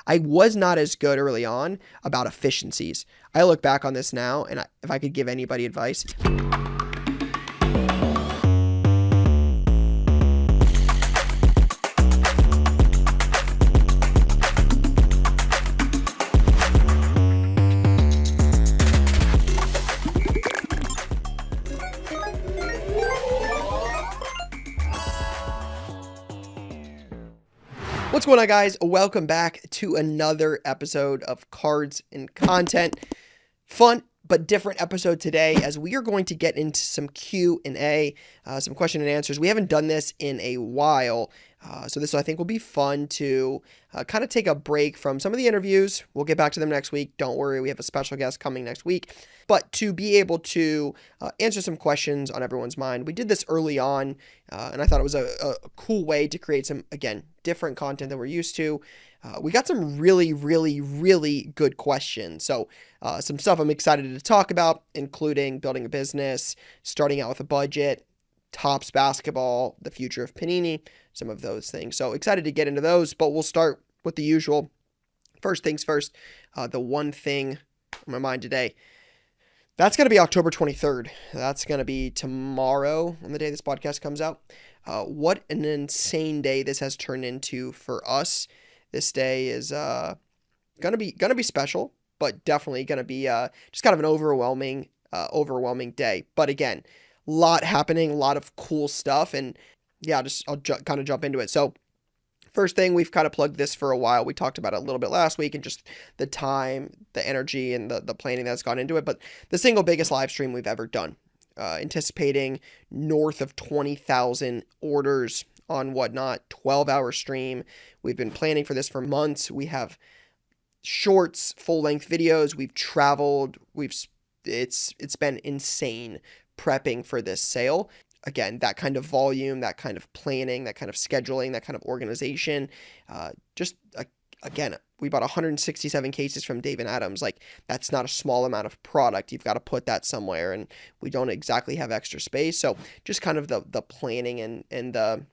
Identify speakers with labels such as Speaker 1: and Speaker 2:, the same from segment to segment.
Speaker 1: I was not as good early on about efficiencies. I look back on this now, and if I could give anybody advice, what's going on, guys? Welcome back to another episode of Cards and Content. Fun but different episode today, as we are going to get into some Q&A, some question and answers. We haven't done this in a while, so this I think will be fun to kind of take a break from some of the interviews. We'll get back to them next week. Don't worry, we have a special guest coming next week. But to be able to answer some questions on everyone's mind, we did this early on, and I thought it was a cool way to create some, again, different content than we're used to. We got some really good questions. So some stuff I'm excited to talk about, including building a business, starting out with a budget, Topps basketball, the future of Panini, some of those things. So excited to get into those, but we'll start with the usual. First things first, the one thing on my mind today, that's going to be October 23rd. That's going to be tomorrow on the day this podcast comes out. What an insane day this has turned into for us. This day is gonna be special, but definitely gonna be just kind of an overwhelming day. But again, a lot happening, a lot of cool stuff, and yeah, I'll kind of jump into it. So first thing, we've kind of plugged this for a while. We talked about it a little bit last week, and just the time, the energy, and the planning that's gone into it. But the single biggest live stream we've ever done, anticipating north of 20,000 orders on Whatnot, 12-hour stream. We've been planning for this for months. We have shorts, full-length videos. We've traveled. It's been insane prepping for this sale. Again, that kind of volume, that kind of planning, that kind of scheduling, that kind of organization. Again, we bought 167 cases from Dave and Adams. Like, that's not a small amount of product. You've got to put that somewhere, and we don't exactly have extra space. So just kind of the planning and the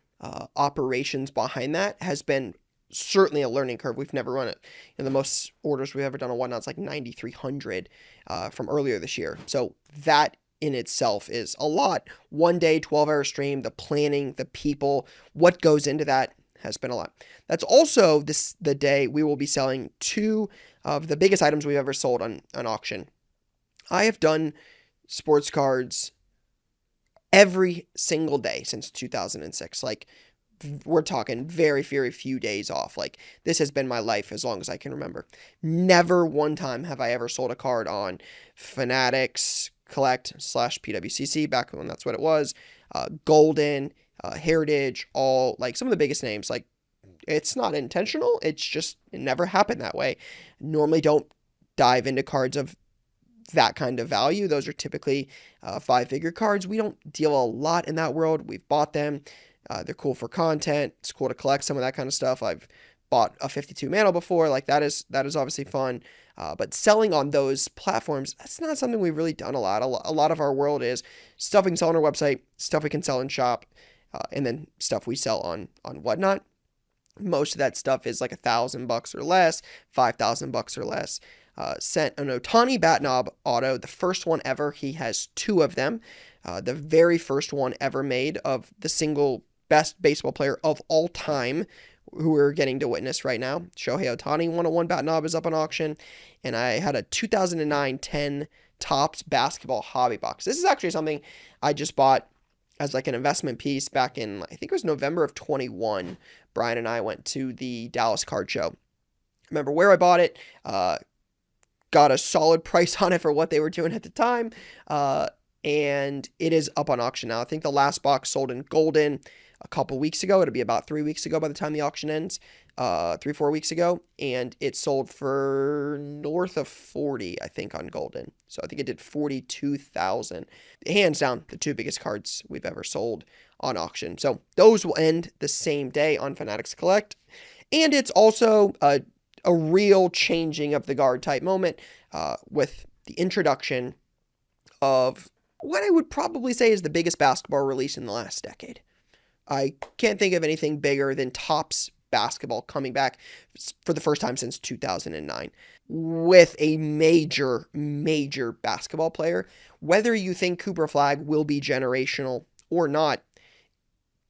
Speaker 1: operations behind that has been certainly a learning curve. We've never run it. The most orders we've ever done on Whatnot is like 9,300 from earlier this year. So that in itself is a lot. One day, 12-hour stream, the planning, the people, what goes into that has been a lot. That's also the day we will be selling two of the biggest items we've ever sold on auction. I have done sports cards every single day since 2006. Like, we're talking very few days off. Like, this has been my life as long as I can remember. Never one time have I ever sold a card on Fanatics Collect / PWCC, back when that's what it was. Golden, Heritage, all, like, some of the biggest names. Like, it's not intentional. It never happened that way. Normally don't dive into cards of that kind of value. Those are typically 5-figure cards. We don't deal a lot in that world. We've bought them. They're cool for content. It's cool to collect some of that kind of stuff. I've bought a 52 Mantle before. Like, that is obviously fun. But selling on those platforms, that's not something we've really done a lot. A lot of our world is stuff we can sell on our website, stuff we can sell in shop, and then stuff we sell on Whatnot. Most of that stuff is like $1,000 or less, $5,000 or less. Sent an Ohtani bat knob auto, the first one ever. He has two of them. The very first one ever made of the single best baseball player of all time, who we're getting to witness right now. Shohei Ohtani 101 bat knob is up on auction. And I had a 2009-10 Topps basketball hobby box. This is actually something I just bought as like an investment piece back in, I think it was November of 21. Brian and I went to the Dallas card show. Remember where I bought it. Got a solid price on it for what they were doing at the time. And it is up on auction now. I think the last box sold in Golden a couple weeks ago. It'll be about 3 weeks ago by the time the auction ends. 3-4 weeks ago. And it sold for north of 40, I think, on Golden. So I think it did 42,000. Hands down, the two biggest cards we've ever sold on auction. So those will end the same day on Fanatics Collect. And it's also a real changing of the guard type moment with the introduction of what I would probably say is the biggest basketball release in the last decade. I can't think of anything bigger than Topps basketball coming back for the first time since 2009 with a major, major basketball player. Whether you think Cooper Flagg will be generational or not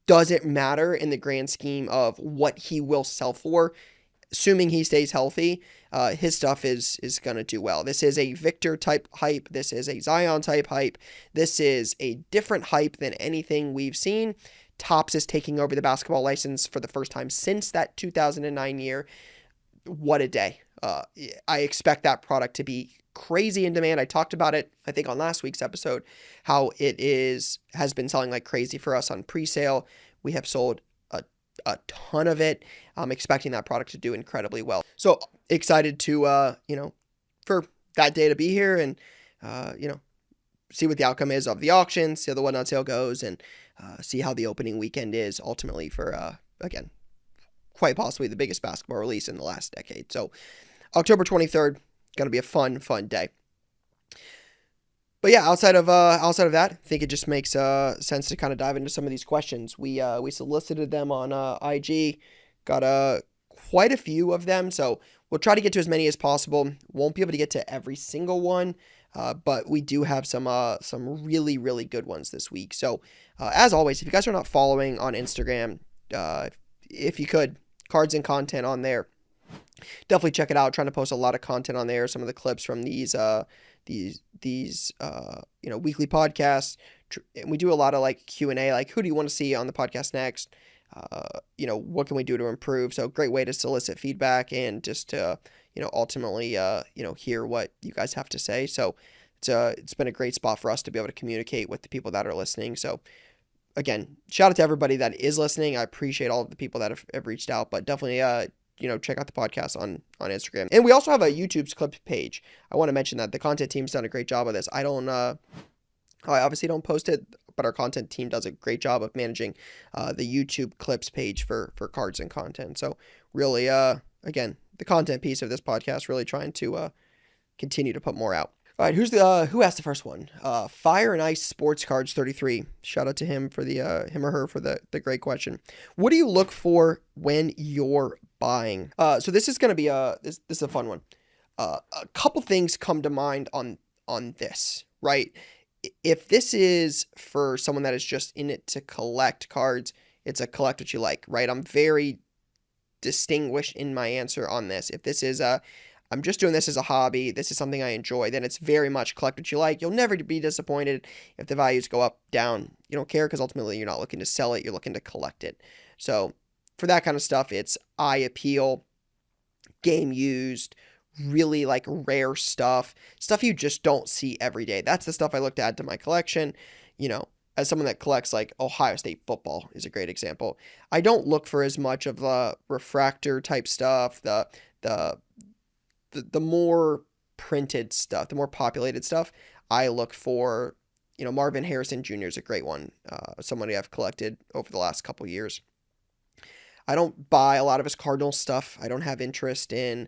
Speaker 1: doesn't matter in the grand scheme of what he will sell for. Assuming he stays healthy, his stuff is going to do well. This is a Victor type hype. This is a Zion type hype. This is a different hype than anything we've seen. Topps is taking over the basketball license for the first time since that 2009 year. What a day. I expect that product to be crazy in demand. I talked about it, I think, on last week's episode, how it has been selling like crazy for us on pre-sale. We have sold a ton of it. I'm expecting that product to do incredibly well. So excited to, for that day to be here and, see what the outcome is of the auction, see how the whatnot sale goes, and see how the opening weekend is ultimately for, again, quite possibly the biggest basketball release in the last decade. So October 23rd, going to be a fun day. But yeah, outside of that, I think it just makes sense to kind of dive into some of these questions. We solicited them on IG, got quite a few of them, so we'll try to get to as many as possible. Won't be able to get to every single one, but we do have some really, really good ones this week. So as always, if you guys are not following on Instagram, if you could, cards and content on there, definitely check it out. Trying to post a lot of content on there. Some of the clips from these weekly podcasts. And we do a lot of like Q&A, like who do you want to see on the podcast next? What can we do to improve? So great way to solicit feedback and just to, ultimately, hear what you guys have to say. So it's been a great spot for us to be able to communicate with the people that are listening. So again, shout out to everybody that is listening. I appreciate all of the people that have reached out, but definitely, check out the podcast on Instagram. And we also have a YouTube's clip page. I want to mention that the content team's done a great job of this. I obviously don't post it, but our content team does a great job of managing the YouTube clips page for cards and content. So really, again, the content piece of this podcast, really trying to continue to put more out. All right, who asked the first one? Fire and Ice Sports Cards 33. Shout out to him for him or her for the great question. What do you look for when you're buying? So this is going to be this is a fun one. A couple things come to mind on this, right? If this is for someone that is just in it to collect cards, it's a collect what you like, right? I'm very distinguished in my answer on this. If this is I'm just doing this as a hobby, this is something I enjoy, then it's very much collect what you like. You'll never be disappointed if the values go up, down. You don't care because ultimately you're not looking to sell it, you're looking to collect it. So for that kind of stuff, it's eye appeal, game used, really like rare stuff you just don't see every day. That's the stuff I look to add to my collection. As someone that collects like Ohio State football is a great example. I don't look for as much of the refractor type stuff, the more printed stuff, the more populated stuff. I look for, Marvin Harrison Jr. is a great one. Somebody I've collected over the last couple years. I don't buy a lot of his Cardinals stuff. I don't have interest in,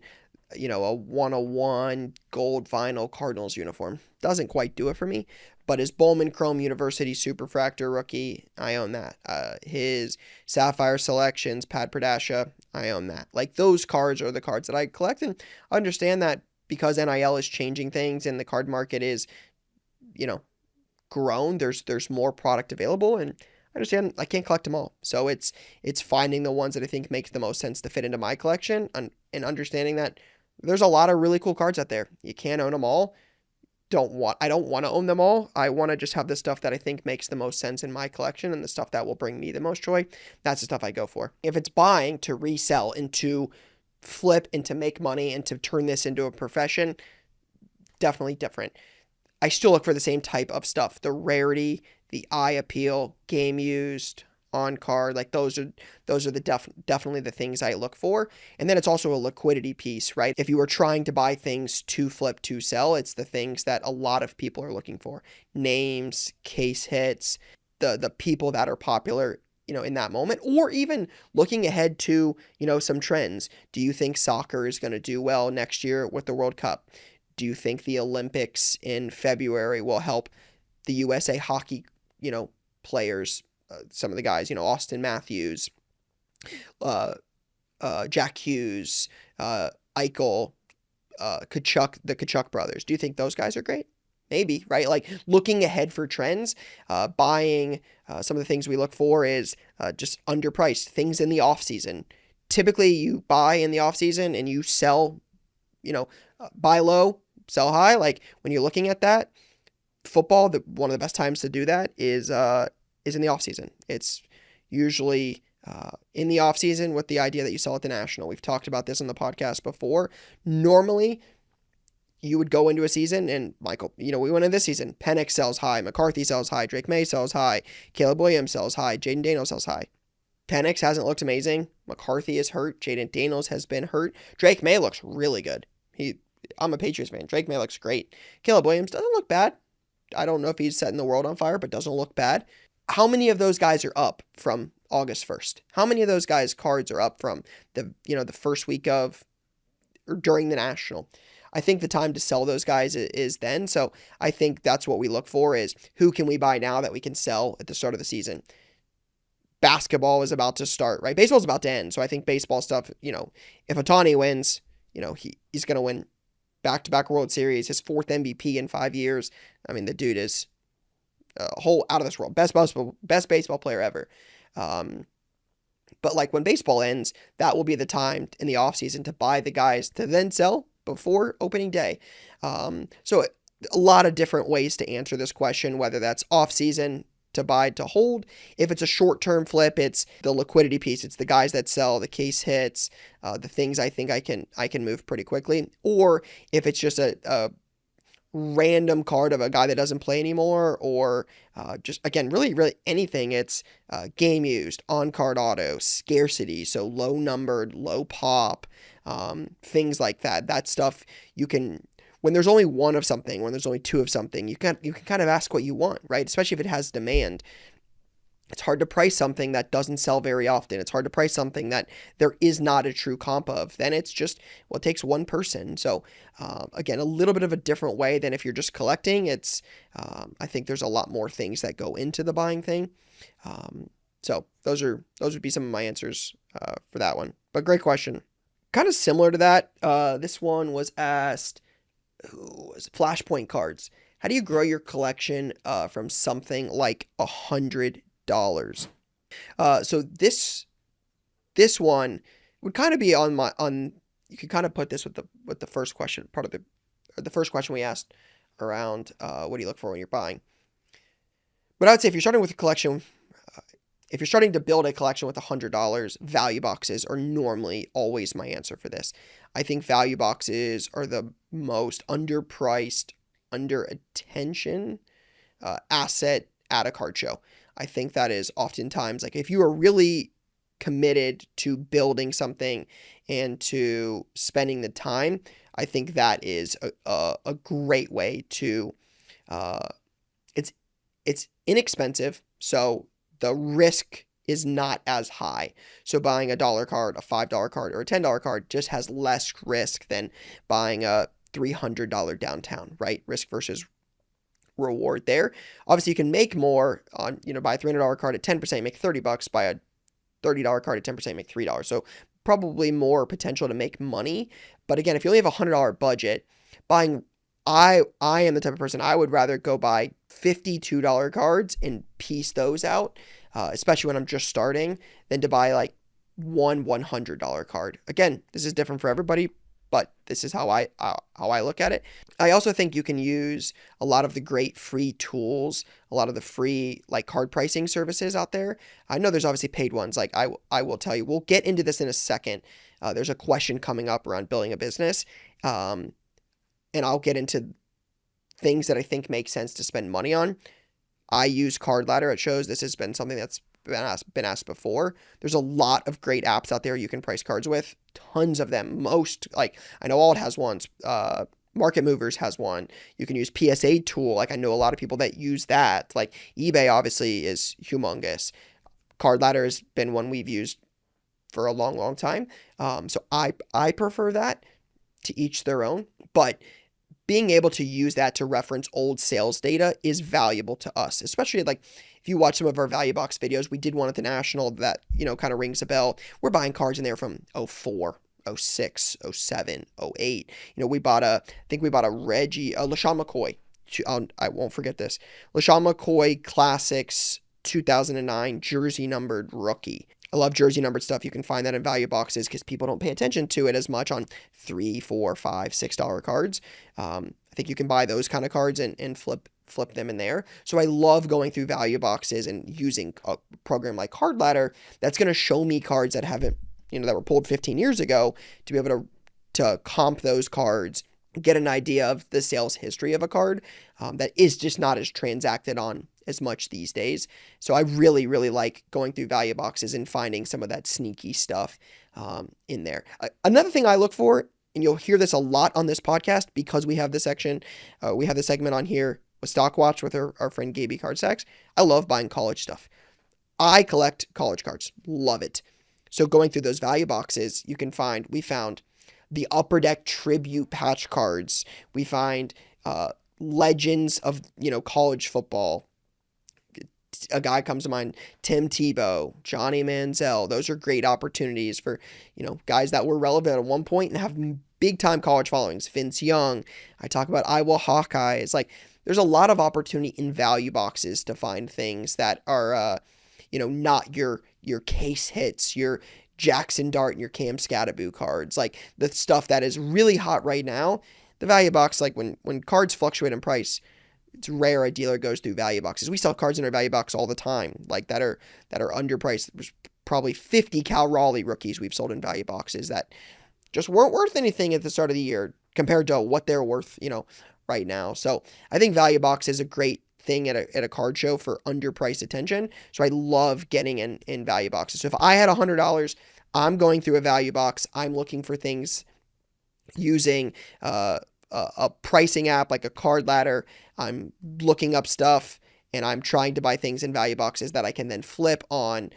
Speaker 1: a 101 gold vinyl Cardinals uniform. Doesn't quite do it for me. But his Bowman Chrome University Superfractor rookie, I own that. His Sapphire Selections, Pat Pradasha, I own that. Like, those cards are the cards that I collect, and I understand that because NIL is changing things and the card market is, grown, there's more product available, and I understand I can't collect them all. So it's finding the ones that I think make the most sense to fit into my collection, and understanding that there's a lot of really cool cards out there. You can't own them all. I don't want to own them all. I want to just have the stuff that I think makes the most sense in my collection and the stuff that will bring me the most joy. That's the stuff I go for. If it's buying to resell and to flip and to make money and to turn this into a profession, definitely different. I still look for the same type of stuff. The rarity, the eye appeal, game used, on card, like those are definitely the things I look for. And then it's also a liquidity piece, right? If you are trying to buy things to flip to sell, it's the things that a lot of people are looking for. Names, case hits, the people that are popular, in that moment, or even looking ahead to, some trends. Do you think soccer is going to do well next year with the World Cup? Do you think the Olympics in February will help the USA hockey, players, some of the guys, Austin Matthews, Jack Hughes, Eichel, Kachuk, the Kachuk brothers. Do you think those guys are great? Maybe, right? Like looking ahead for trends, buying some of the things we look for is just underpriced things in the off season. Typically, you buy in the off season and you sell, buy low, sell high. Like when you're looking at that, football, one of the best times to do that is in the off season. It's usually in the off season with the idea that you sell at the national. We've talked about this on the podcast before. Normally, you would go into a season and Michael, we went in this season. Penix sells high, McCarthy sells high, Drake May sells high, Caleb Williams sells high, Jaden Daniels sells high. Penix hasn't looked amazing. McCarthy is hurt. Jaden Daniels has been hurt. Drake May looks really good. I'm a Patriots fan. Drake May looks great. Caleb Williams doesn't look bad. I don't know if he's setting the world on fire, but doesn't look bad. How many of those guys are up from August 1st? How many of those guys' cards are up from the first week of or during the national? I think the time to sell those guys is then. So I think that's what we look for is who can we buy now that we can sell at the start of the season. Basketball is about to start, right? Baseball's about to end. So I think baseball stuff, if Ohtani wins, he's going to win back-to-back World Series, his 4th MVP in 5 years. I mean, the dude is a whole out of this world. Best baseball player ever. But like when baseball ends, that will be the time in the offseason to buy the guys to then sell before opening day. So a lot of different ways to answer this question, whether that's off-season to buy to hold. If it's a short-term flip, it's the liquidity piece. It's the guys that sell, the case hits, the things I think I can move pretty quickly. Or if it's just a random card of a guy that doesn't play anymore, or just, again, really anything. It's game used, on-card auto, scarcity, so low-numbered, low pop, things like that. That stuff you can... When there's only one of something, when there's only two of something, you can kind of ask what you want, right? Especially if it has demand. It's hard to price something that doesn't sell very often. It's hard to price something that there is not a true comp of. Then it's just, well, it takes one person. So again, a little bit of a different way than if you're just collecting. It's I think there's a lot more things that go into the buying thing. So those would be some of my answers for that one. But great question. Kind of similar to that. This one was asked, Flashpoint cards. How do you grow your collection from something like $100? So this one would kind of be on. You could kind of put this with the first question, the first question we asked around what do you look for when you're buying. But I would say if you're starting with a collection, if you're starting to build a collection with $100, value boxes are normally always my answer for this. I think value boxes are the most underpriced, under attention asset at a card show. I think that is oftentimes, like, if you are really committed to building something and to spending the time, I think that is a great way to, it's inexpensive. So the risk is not as high. So buying a $1 card, a $5 card, or a $10 card just has less risk than buying a $300 downtown, right? Risk versus reward there. Obviously, you can make more on, buy a $300 card at 10%, make $30. Buy a $30 card at 10%, make $3. So probably more potential to make money. But again, if you only have a $100 budget, I am the type of person, I would rather go buy $52 cards and piece those out, especially when I'm just starting, than to buy like one $100 card. Again, this is different for everybody, but this is how I look at it. I also think you can use a lot of the great free tools, a lot of the free like card pricing services out there. I know there's obviously paid ones. Like I will tell you, we'll get into this in a second. There's a question coming up around building a business. And I'll get into things that I think make sense to spend money on. I use Card Ladder at shows. This has been something that's been asked before. There's a lot of great apps out there you can price cards with. Tons of them. Most, like, I know Alt has one. Market Movers has one. You can use PSA Tool. Like, I know a lot of people that use that. Like, eBay obviously is humongous. Card Ladder has been one we've used for a long, long time. So I prefer that. To each their own. But being able to use that to reference old sales data is valuable to us, especially like if you watch some of our value box videos. We did one at the National that, kind of rings a bell. We're buying cards in there from 04, 06, 07, 08. I think we bought a LaShawn McCoy. I won't forget this. LaShawn McCoy Classics 2009 jersey numbered rookie. I love jersey numbered stuff. You can find that in value boxes because people don't pay attention to it as much on $3, $4, $5, $6 cards. I think you can buy those kind of cards and flip them in there. So I love going through value boxes and using a program like Card Ladder that's going to show me cards that haven't, that were pulled 15 years ago, to be able to comp those cards, get an idea of the sales history of a card that is just not as transacted on as much these days. So I really, really like going through value boxes and finding some of that sneaky stuff in there. Another thing I look for, and you'll hear this a lot on this podcast because we have this section, we have the segment on here with Stock Watch with our friend Gabe Card Stacks. I love buying college stuff. I collect college cards. Love it. So going through those value boxes, we found the Upper Deck Tribute patch cards. We find legends of, college football. A guy comes to mind, Tim Tebow, Johnny Manziel. Those are great opportunities for, guys that were relevant at one point and have big time college followings. Vince Young. I talk about Iowa Hawkeyes. Like, there's a lot of opportunity in value boxes to find things that are, not your case hits, your Jackson Dart and your Cam Scatteraboo cards, like the stuff that is really hot right now. The value box, like when cards fluctuate in price, it's rare a dealer goes through value boxes. We sell cards in our value box all the time, like that are underpriced. There's probably 50 Cal Raleigh rookies we've sold in value boxes that just weren't worth anything at the start of the year compared to what they're worth, right now. So I think value box is a great thing at a card show for underpriced attention. So I love getting in value boxes. So if I had $100, I'm going through a value box. I'm looking for things using a pricing app like a Card Ladder. I'm looking up stuff and I'm trying to buy things in value boxes that I can then flip on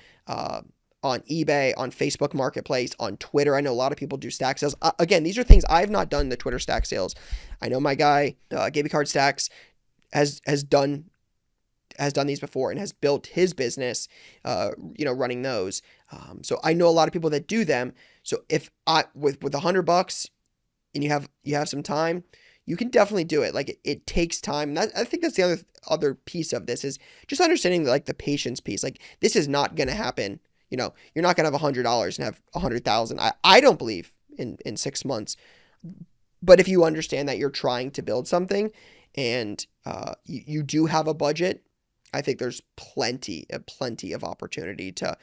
Speaker 1: eBay, on Facebook Marketplace, on Twitter. I know a lot of people do stack sales. Again, these are things I've not done, the Twitter stack sales. I know my guy, Gabe Card Stacks, has done these before and has built his business, running those. So I know a lot of people that do them. So if with $100 and you have some time, you can definitely do it. Like it takes time. And I think that's the other piece of this is just understanding like the patience piece. Like this is not going to happen. You're not going to have $100 and have 100,000. I don't believe in 6 months. But if you understand that you're trying to build something and you do have a budget, I think there's plenty of opportunity to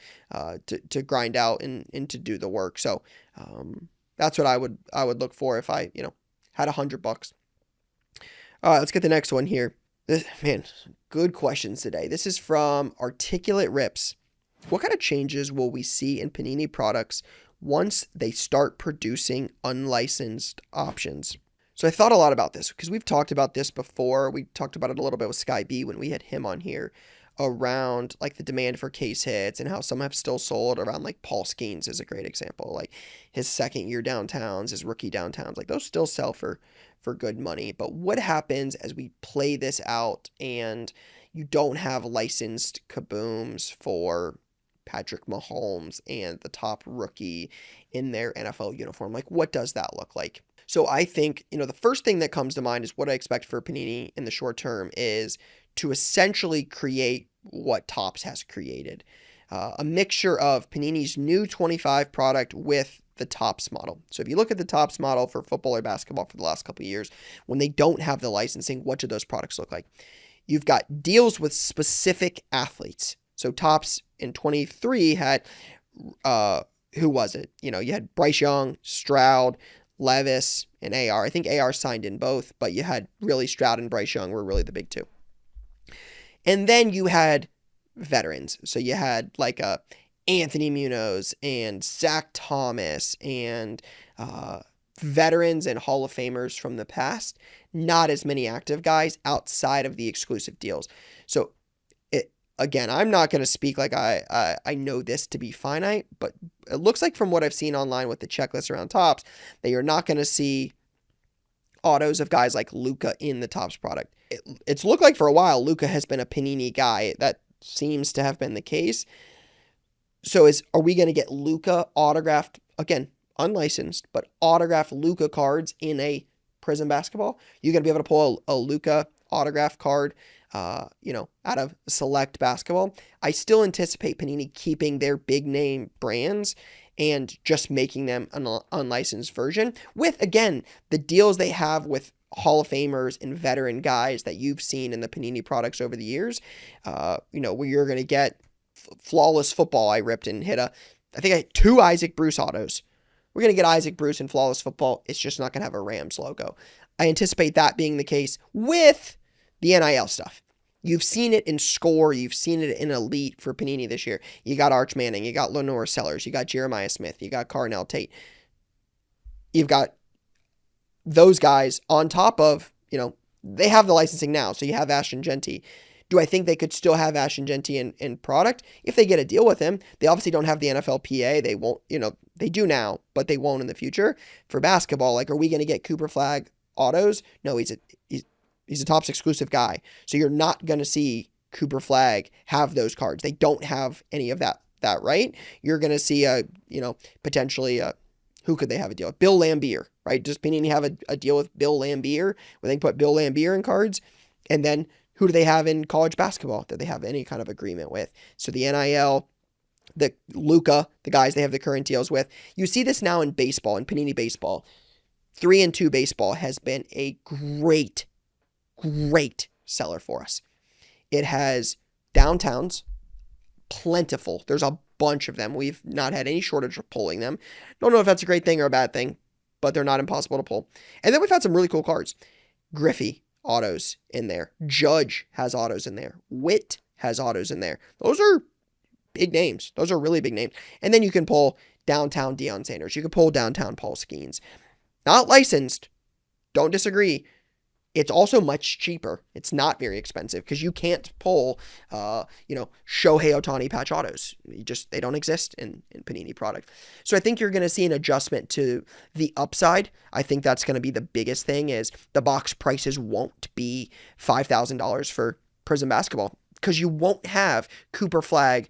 Speaker 1: grind out and to do the work. So that's what I would look for if I had $100. All right, let's get the next one here. Man, good questions today. This is from Articulate Rips. What kind of changes will we see in Panini products once they start producing unlicensed options? So I thought a lot about this because we've talked about this before. We talked about it a little bit with Sky B when we had him on here around like the demand for case hits and how some have still sold around, like Paul Skeens is a great example. Like his second year downtowns, his rookie downtowns, like those still sell for good money. But what happens as we play this out and you don't have licensed kabooms for Patrick Mahomes and the top rookie in their NFL uniform? Like, what does that look like? So I think, the first thing that comes to mind is what I expect for Panini in the short term is to essentially create what Topps has created. A mixture of Panini's new 25 product with the Topps model. So if you look at the Topps model for football or basketball for the last couple of years, when they don't have the licensing, what do those products look like? You've got deals with specific athletes. So Topps in 23 had, who was it? You had Bryce Young, Stroud, Levis, and AR. I think AR signed in both, but you had really Stroud and Bryce Young were really the big two. And then you had veterans. So you had like Anthony Munoz and Zach Thomas and veterans and Hall of Famers from the past. Not as many active guys outside of the exclusive deals. So again, I'm not going to speak like I know this to be finite, but it looks like from what I've seen online with the checklist around Topps that you're not going to see autos of guys like Luka in the Topps product. It's looked like for a while Luka has been a Panini guy. That seems to have been the case. So are we going to get Luka autographed, again, unlicensed, but autographed Luka cards in a Prism basketball? You're going to be able to pull a Luka autograph card, out of select basketball. I still anticipate Panini keeping their big name brands and just making them an unlicensed version with, again, the deals they have with Hall of Famers and veteran guys that you've seen in the Panini products over the years, where you're going to get Flawless Football. I ripped and hit I think I had 2 Isaac Bruce autos. We're going to get Isaac Bruce in Flawless Football. It's just not going to have a Rams logo. I anticipate that being the case with the NIL stuff. You've seen it in Score. You've seen it in Elite for Panini this year. You got Arch Manning. You got Lenore Sellers. You got Jeremiah Smith. You got Carnell Tate. You've got those guys on top of, they have the licensing now. So you have Ashton Genty. Do I think they could still have Ashton Genty in product? If they get a deal with him, they obviously don't have the NFLPA. They won't, they do now, but they won't in the future. For basketball, are we going to get Cooper Flag autos? No, he's a Topps exclusive guy. So you're not going to see Cooper Flag have those cards. They don't have any of that right? You're going to see potentially who could they have a deal with? Bill Laimbeer, right? Does Panini have a deal with Bill Laimbeer where they can put Bill Laimbeer in cards? And then who do they have in college basketball that they have any kind of agreement with? So the NIL, the Luka, the guys they have the current deals with. You see this now in baseball, in Panini baseball. 3-2 baseball has been a great seller for us. It has downtowns, plentiful. There's a bunch of them. We've not had any shortage of pulling them. Don't know if that's a great thing or a bad thing, but they're not impossible to pull. And then we've had some really cool cards. Griffey autos in there. Judge has autos in there. Witt has autos in there. Those are big names. Those are really big names. And then you can pull downtown Deion Sanders. You can pull downtown Paul Skeens. Not licensed. Don't disagree. It's also much cheaper. It's not very expensive because you can't pull, Shohei Ohtani patch autos. They don't exist in Panini product. So I think you're going to see an adjustment to the upside. I think that's going to be the biggest thing is the box prices won't be $5,000 for Prism basketball because you won't have Cooper Flag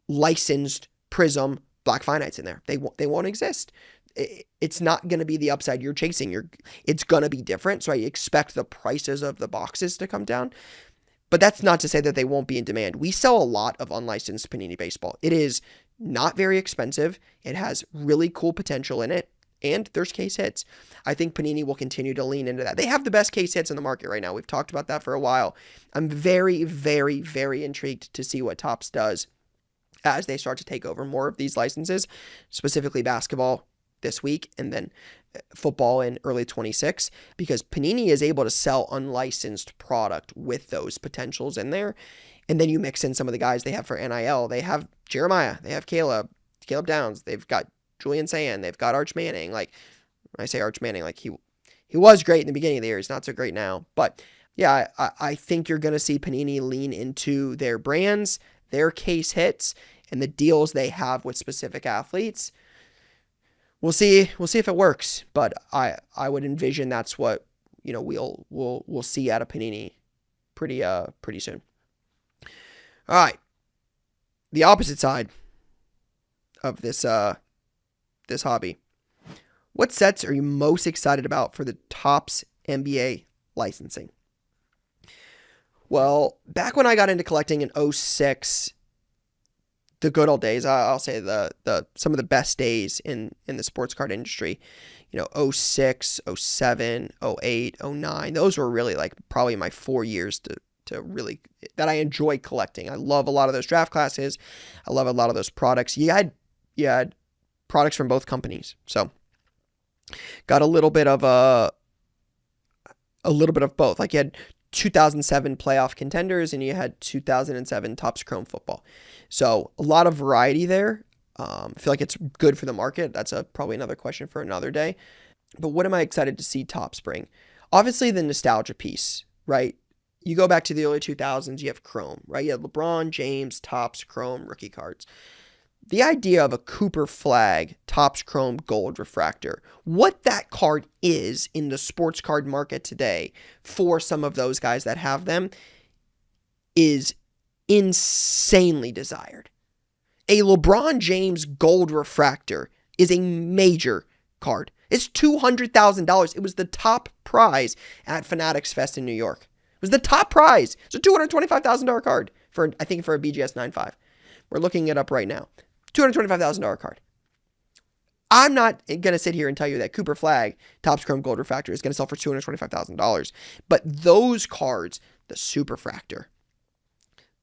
Speaker 1: licensed Prism Black Finites in there. They won't exist. It's not going to be the upside you're chasing. It's going to be different. So I expect the prices of the boxes to come down. But that's not to say that they won't be in demand. We sell a lot of unlicensed Panini baseball. It is not very expensive. It has really cool potential in it. And there's case hits. I think Panini will continue to lean into that. They have the best case hits in the market right now. We've talked about that for a while. I'm very, very, very intrigued to see what Topps does as they start to take over more of these licenses, specifically basketball this week and then football in early 26, because Panini is able to sell unlicensed product with those potentials in there. And then you mix in some of the guys they have for NIL. They have Jeremiah, they have Caleb Downs, they've got Julian Sand, they've got Arch Manning. When I say Arch Manning, he was great in the beginning of the year. He's not so great now. But yeah, I think you're going to see Panini lean into their brands, their case hits, and the deals they have with specific athletes. We'll see if it works, but I would envision that's what we'll see out of Panini pretty soon. All right, the opposite side of this hobby. What sets are you most excited about for the Topps NBA licensing? Well, back when I got into collecting in 2006. The good old days, I'll say the some of the best days in the sports card industry, 2006, 2007, 2008, 2009. Those were really probably my 4 years to really, that I enjoy collecting. I love a lot of those draft classes. I love a lot of those products. You had products from both companies. So got a little bit of both. You had 2007 playoff contenders and you had 2007 Topps Chrome football. So a lot of variety there. I feel like it's good for the market. That's probably another question for another day. But what am I excited to see Topps bring? Obviously the nostalgia piece, right? You go back to the early 2000s, you have Chrome, right? You have LeBron, James, Topps, Chrome, rookie cards. the idea of a Cooper Flag Topps Chrome Gold Refractor, what that card is in the sports card market today for some of those guys that have them is insanely desired. A LeBron James Gold Refractor is a major card. It's $200,000. It was the top prize at Fanatics Fest in New York. It was the top prize. It's a $225,000 card for, I think, for a BGS 9.5. We're looking it up right now. $225,000 card. I'm not going to sit here and tell you that Cooper Flag Topps Chrome Gold Refractor is going to sell for $225,000. But those cards, the Superfractor,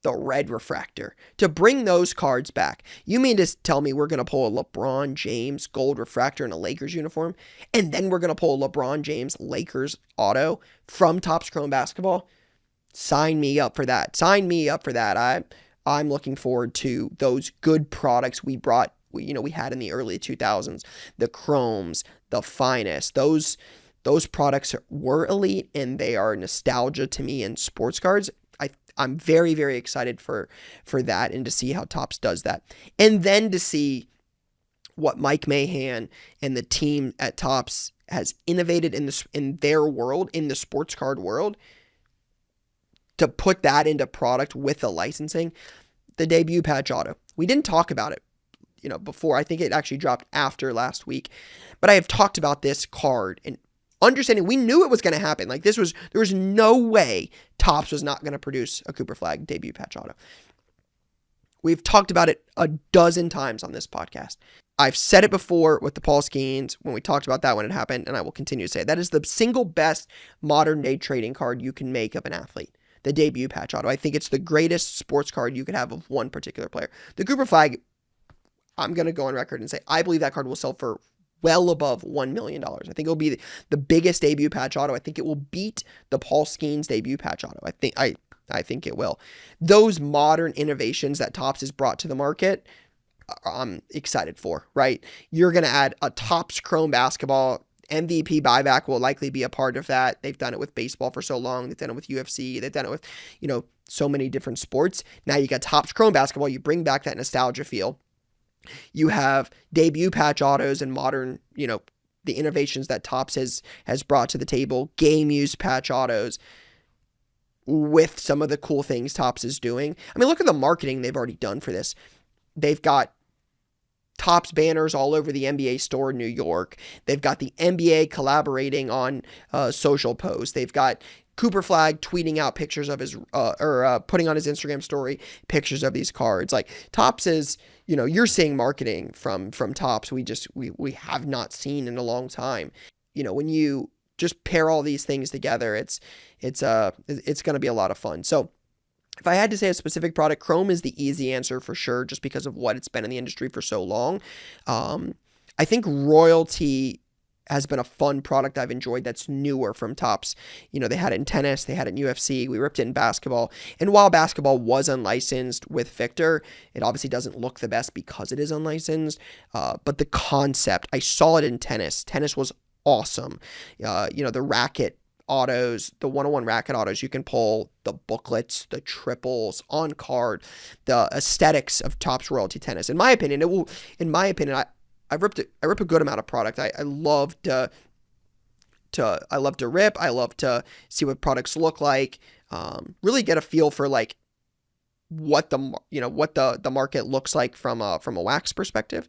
Speaker 1: the Red Refractor, to bring those cards back, you mean to tell me we're going to pull a LeBron James Gold Refractor in a Lakers uniform, and then we're going to pull a LeBron James Lakers auto from Topps Chrome Basketball? Sign me up for that. Sign me up for that. I'm looking forward to those good products we had in the early 2000s, the Chromes, the Finest. Those products were elite, and they are nostalgia to me in sports cards. I'm very, very excited for that, and to see how Topps does that. And then to see what Mike Mahan and the team at Topps has innovated in their world, in the sports card world, to put that into product with the licensing. The debut patch auto. We didn't talk about it, before. I think it actually dropped after last week. But I have talked about this card and understanding we knew it was going to happen. Like, there was no way Topps was not going to produce a Cooper Flag debut patch auto. We've talked about it a dozen times on this podcast. I've said it before with the Paul Skeens when we talked about that when it happened, and I will continue to say it. That is the single best modern day trading card you can make of an athlete. The debut patch auto. I think it's the greatest sports card you could have of one particular player. The Cooper Flag, I'm going to go on record and say I believe that card will sell for well above $1 million. I think it'll be the biggest debut patch auto. I think it will beat the Paul Skeens debut patch auto. I think it will. Those modern innovations that Topps has brought to the market, I'm excited for, right? You're going to add a Topps Chrome Basketball. MVP buyback will likely be a part of that. They've done it with baseball for so long. They've done it with UFC. They've done it with, so many different sports. Now you got Topps Chrome Basketball. You bring back that nostalgia feel. You have debut patch autos and modern, the innovations that Topps has brought to the table. Game use patch autos with some of the cool things Topps is doing. I mean, look at the marketing they've already done for this. They've got Topps banners all over the NBA store in New York. They've got the NBA collaborating on social posts. They've got Cooper Flag tweeting out pictures of his, putting on his Instagram story pictures of these cards. Like, Topps is, you're seeing marketing from Topps we have not seen in a long time. When you just pair all these things together, it's going to be a lot of fun. So, if I had to say a specific product, Chrome is the easy answer for sure, just because of what it's been in the industry for so long. I think Royalty has been a fun product I've enjoyed that's newer from Topps. They had it in tennis, they had it in UFC, we ripped it in basketball. And while basketball was unlicensed with Victor, it obviously doesn't look the best because it is unlicensed. But the concept, I saw it in tennis. Tennis was awesome. The racket autos, the 101 racket autos you can pull, the booklets, the triples on card, the aesthetics of Topps Royalty Tennis. In my opinion, I ripped a good amount of product. I love to rip. I love to see what products look like. Really get a feel for like what the market looks like from a wax perspective.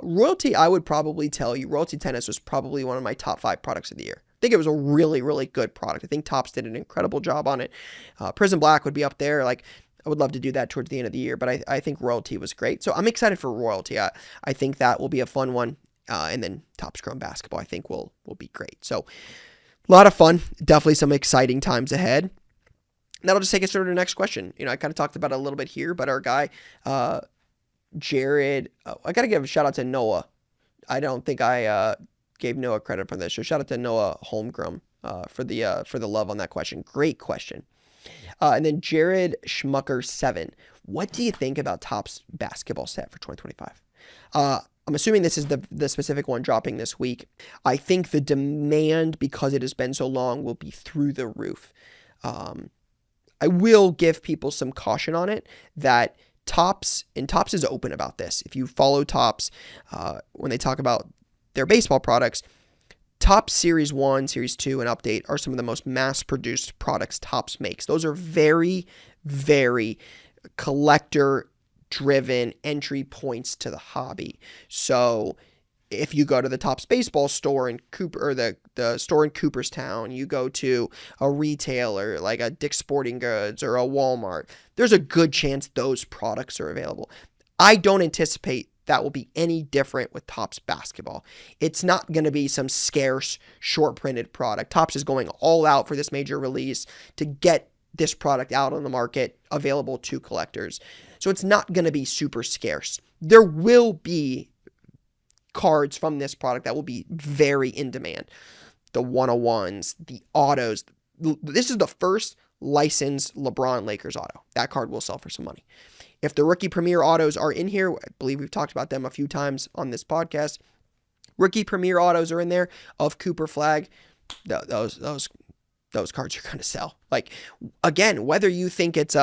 Speaker 1: Royalty, I would probably tell you, Royalty Tennis was probably one of my top 5 products of the year. I think it was a really, really good product. I think Topps did an incredible job on it. Prism Black would be up there. Like, I would love to do that towards the end of the year, but I think Royalty was great. So I'm excited for Royalty. I think that will be a fun one. And then Topps Chrome Basketball, I think will be great. So a lot of fun. Definitely some exciting times ahead. And that'll just take us to the next question. I kind of talked about it a little bit here, but our guy, Jared, I got to give a shout out to Noah. I don't think I gave Noah credit for this. So shout out to Noah Holmgren for the love on that question. Great question. And then Jared Schmucker 7. What do you think about Topps basketball set for 2025? I'm assuming this is the specific one dropping this week. I think the demand, because it has been so long, will be through the roof. I will give people some caution on it that Topps is open about this. If you follow Topps, when they talk about their baseball products, Topps Series 1, Series 2, and Update are some of the most mass-produced products Topps makes. Those are very, very collector-driven entry points to the hobby. So if you go to the Topps baseball store in Cooper, or the store in Cooperstown, you go to a retailer like a Dick's Sporting Goods or a Walmart, there's a good chance those products are available. I don't anticipate that will be any different with Topps basketball. It's not going to be some scarce, short-printed product. Topps is going all out for this major release to get this product out on the market, available to collectors. So it's not going to be super scarce. There will be cards from this product that will be very in demand. The 101s, the autos. This is the first licensed LeBron Lakers auto. That card will sell for some money. If the rookie premier autos are in here, I believe we've talked about them a few times on this podcast. Rookie premier autos are in there of Cooper Flag. Those cards are going to sell. Like, again, whether you think it's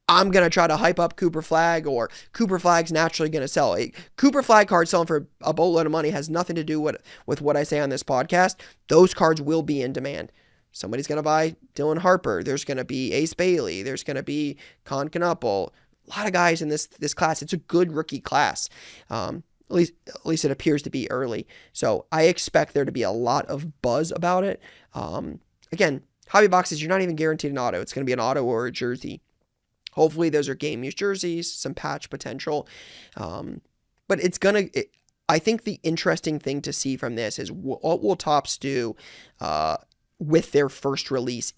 Speaker 1: I'm going to try to hype up Cooper Flag, or Cooper Flag's naturally going to sell. A Cooper Flag card selling for a boatload of money has nothing to do with what I say on this podcast. Those cards will be in demand. Somebody's going to buy Dylan Harper. There's going to be Ace Bailey. There's going to be Con Knuppel. A lot of guys in this class. It's a good rookie class. At least it appears to be early. So I expect there to be a lot of buzz about it. Again, hobby boxes, you're not even guaranteed an auto. It's going to be an auto or a jersey. Hopefully those are game use jerseys, some patch potential. But I think the interesting thing to see from this is what will Topps do with their first release,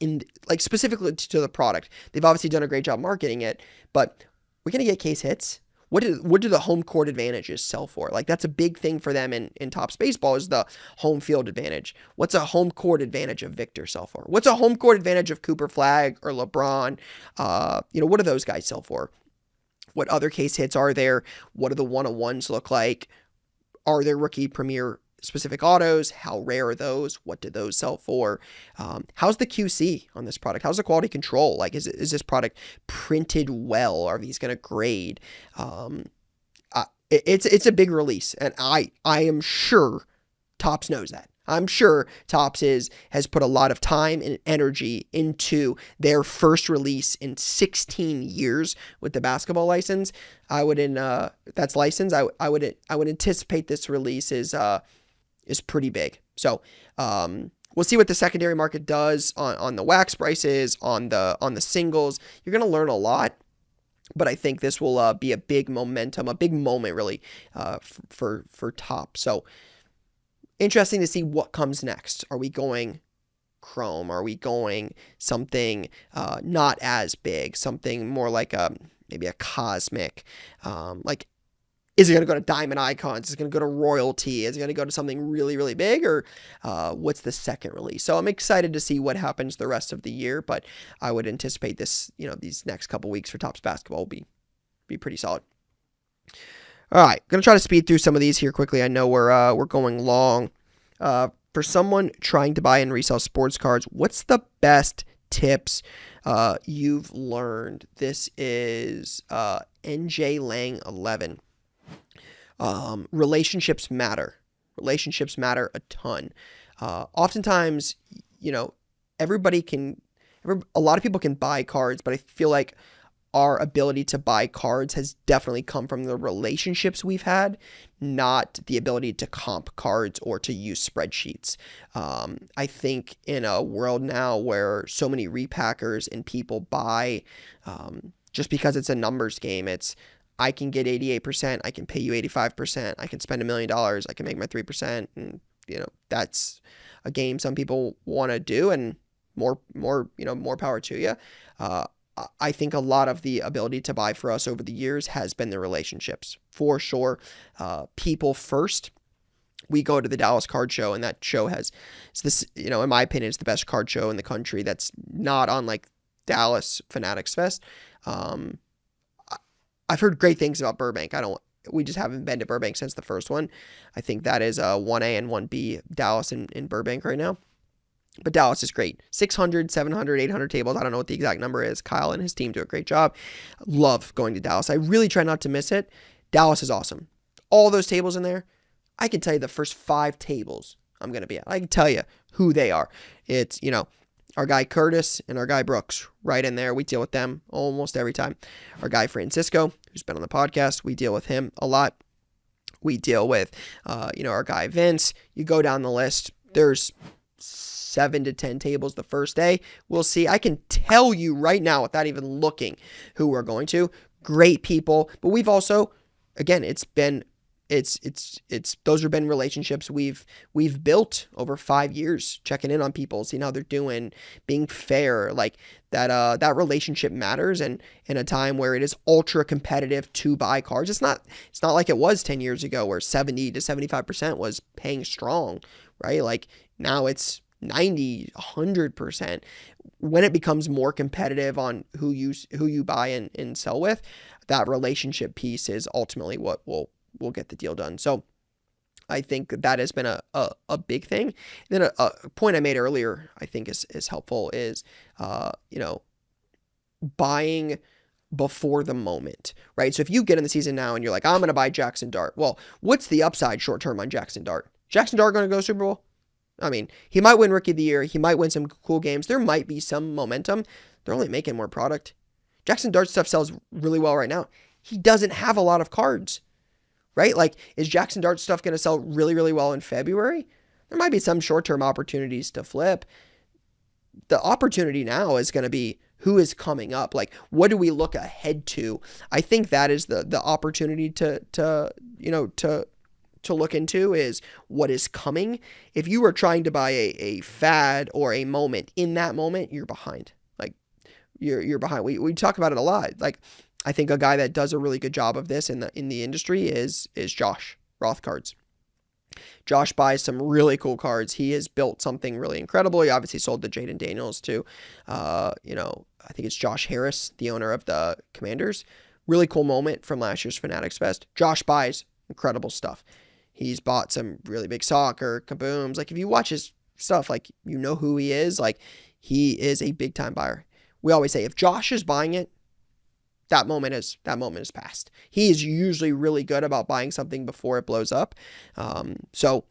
Speaker 1: specifically to the product. They've obviously done a great job marketing it, but we're going to get case hits. What do the home court advantages sell for? Like, that's a big thing for them in Topps baseball, is the home field advantage. What's a home court advantage of Victor sell for? What's a home court advantage of Cooper Flag or LeBron? What do those guys sell for? What other case hits are there? What do the 101s look like? Are there rookie premier specific autos? How rare are those? What do those sell for? How's the QC on this product? How's the quality control? Like, is this product printed well? Are these going to grade? It's a big release, and I am sure Topps knows that. I'm sure Topps has put a lot of time and energy into their first release in 16 years with the basketball license. That's license. I would anticipate this release is pretty big. So we'll see what the secondary market does on the wax prices, on the singles. You're going to learn a lot, but I think this will be a big momentum, a big moment really for Topps. So interesting to see what comes next. Are we going chrome? Are we going something not as big, something more like maybe a cosmic, is it going to go to Diamond Icons? Is it going to go to Royalty? Is it going to go to something really, really big? Or what's the second release? So I'm excited to see what happens the rest of the year, but I would anticipate this, these next couple weeks for Topps basketball will be pretty solid. All right, going to try to speed through some of these here quickly. I know we're going long. For someone trying to buy and resell sports cards, what's the best tips you've learned? This is NJ Lang 11. Relationships matter. Relationships matter a ton. Oftentimes, a lot of people can buy cards, but I feel like our ability to buy cards has definitely come from the relationships we've had, not the ability to comp cards or to use spreadsheets. I think in a world now where so many repackers and people buy just because it's a numbers game, I can get 88%, I can pay you 85%, I can spend $1 million, I can make my 3%, and that's a game some people want to do, and more power to you. I think a lot of the ability to buy for us over the years has been the relationships, for sure. People first. We go to the Dallas Card Show, and that show it's this, in my opinion, it's the best card show in the country. That's not on like Dallas Fanatics Fest. I've heard great things about Burbank. We just haven't been to Burbank since the first one. I think that is 1A and 1B Dallas in Burbank right now. But Dallas is great. 600, 700, 800 tables. I don't know what the exact number is. Kyle and his team do a great job. Love going to Dallas. I really try not to miss it. Dallas is awesome. All those tables in there, I can tell you the first 5 tables I'm going to be at. I can tell you who they are. It's, our guy Curtis and our guy Brooks right in there. We deal with them almost every time. Our guy Francisco, who's been on the podcast, we deal with him a lot. We deal with, our guy Vince. You go down the list. There's 7 to 10 tables the first day. We'll see. I can tell you right now without even looking who we're going to. Great people. But we've also, again, those have been relationships we've built over 5 years, checking in on people, seeing how they're doing, being fair, like that relationship matters. And in a time where it is ultra competitive to buy cards, it's not like it was 10 years ago where 70 to 75% was paying strong, right? Like now it's 90, 100%. When it becomes more competitive on who you buy and sell with, that relationship piece is ultimately what will get the deal done. So I think that has been a big thing. And then a point I made earlier, I think is helpful is, buying before the moment, right? So if you get in the season now and you're like, I'm going to buy Jackson Dart. Well, what's the upside short term on Jackson Dart? Jackson Dart going to go Super Bowl? I mean, he might win Rookie of the Year. He might win some cool games. There might be some momentum. They're only making more product. Jackson Dart stuff sells really well right now. He doesn't have a lot of cards, right? Like, is Jackson Dart stuff going to sell really, really well in February? There might be some short-term opportunities to flip. The opportunity now is going to be who is coming up. Like, what do we look ahead to? I think that is the opportunity to look into is what is coming. If you were trying to buy a fad or a moment, in that moment, you're behind. Like, you're behind. We talk about it a lot. Like, I think a guy that does a really good job of this in the industry is Josh Rothcards. Josh buys some really cool cards. He has built something really incredible. He obviously sold to Jaden Daniels to, I think it's Josh Harris, the owner of the Commanders. Really cool moment from last year's Fanatics Fest. Josh buys incredible stuff. He's bought some really big soccer, kabooms. Like, if you watch his stuff, like, you know who he is. Like, he is a big time buyer. We always say if Josh is buying it, that moment is past. He is usually really good about buying something before it blows up. So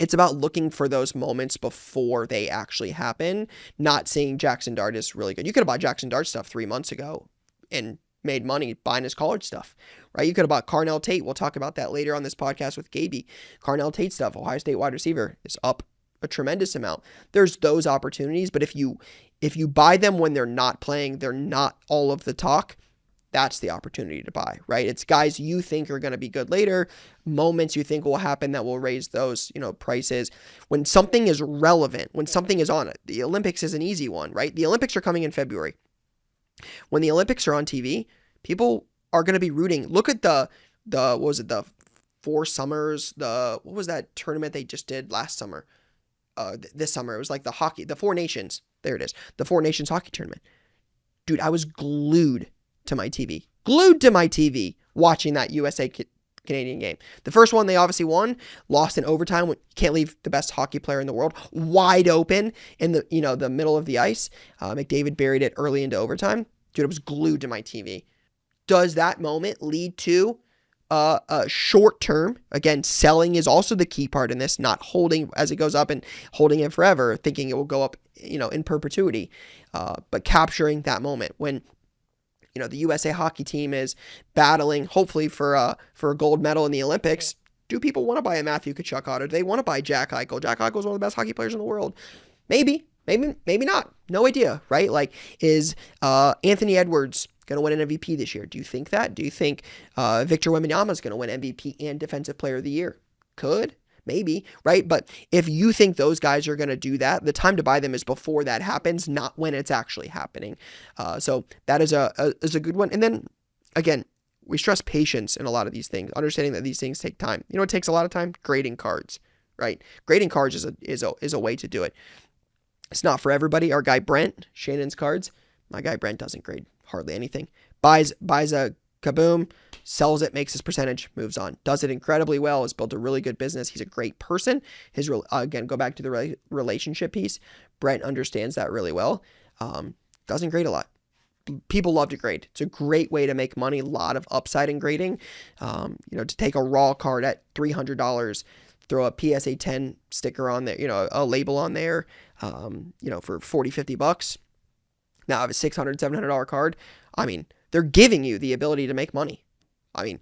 Speaker 1: it's about looking for those moments before they actually happen, not saying Jackson Dart is really good. You could have bought Jackson Dart stuff 3 months ago and made money buying his college stuff, right? You could have bought Carnell Tate. We'll talk about that later on this podcast with Gabe. Carnell Tate stuff, Ohio State wide receiver, is up a tremendous amount. There's those opportunities, but if you buy them when they're not playing, they're not all of the talk, that's the opportunity to buy, right? It's guys you think are going to be good later, moments you think will happen that will raise those, prices. When something is relevant, when something is on it, the Olympics is an easy one, right? The Olympics are coming in February. When the Olympics are on TV, people are going to be rooting. Look at the what was it, the Four Summers, what was that tournament they just did last summer? This summer, it was like the Four Nations. There it is. The Four Nations hockey tournament. Dude, I was glued to my TV watching that USA Canadian game. The first one they obviously won, lost in overtime. Can't leave the best hockey player in the world wide open in the middle of the ice. McDavid buried it early into overtime. Dude, I was glued to my TV. Does that moment lead to a short term? Again, selling is also the key part in this, not holding as it goes up and holding it forever, thinking it will go up, in perpetuity, but capturing that moment when the USA hockey team is battling, hopefully for a gold medal in the Olympics. Do people want to buy a Matthew Tkachuk auto? Do they want to buy Jack Eichel? Jack Eichel is one of the best hockey players in the world. Maybe not. No idea, right? Like, is Anthony Edwards going to win an MVP this year? Do you think that? Do you think Victor Wembanyama is going to win MVP and Defensive Player of the Year? Could. Maybe, right? But if you think those guys are going to do that, the time to buy them is before that happens, not when it's actually happening. So that is a good one. And then, again, we stress patience in a lot of these things, understanding that these things take time. It takes a lot of time? Grading cards, right? Grading cards is a way to do it. It's not for everybody. Our guy Brent, Shannon's Cards, my guy Brent doesn't grade hardly anything. Buys a kaboom, sells it, makes his percentage, moves on. Does it incredibly well, has built a really good business. He's a great person. Again, go back to the relationship piece. Brent understands that really well. Doesn't grade a lot. People love to grade. It's a great way to make money. A lot of upside in grading. To take a raw card at $300, throw a PSA 10 sticker on there, a label on there, for $40-$50. Now I have a $600, $700 card. I mean, they're giving you the ability to make money. I mean,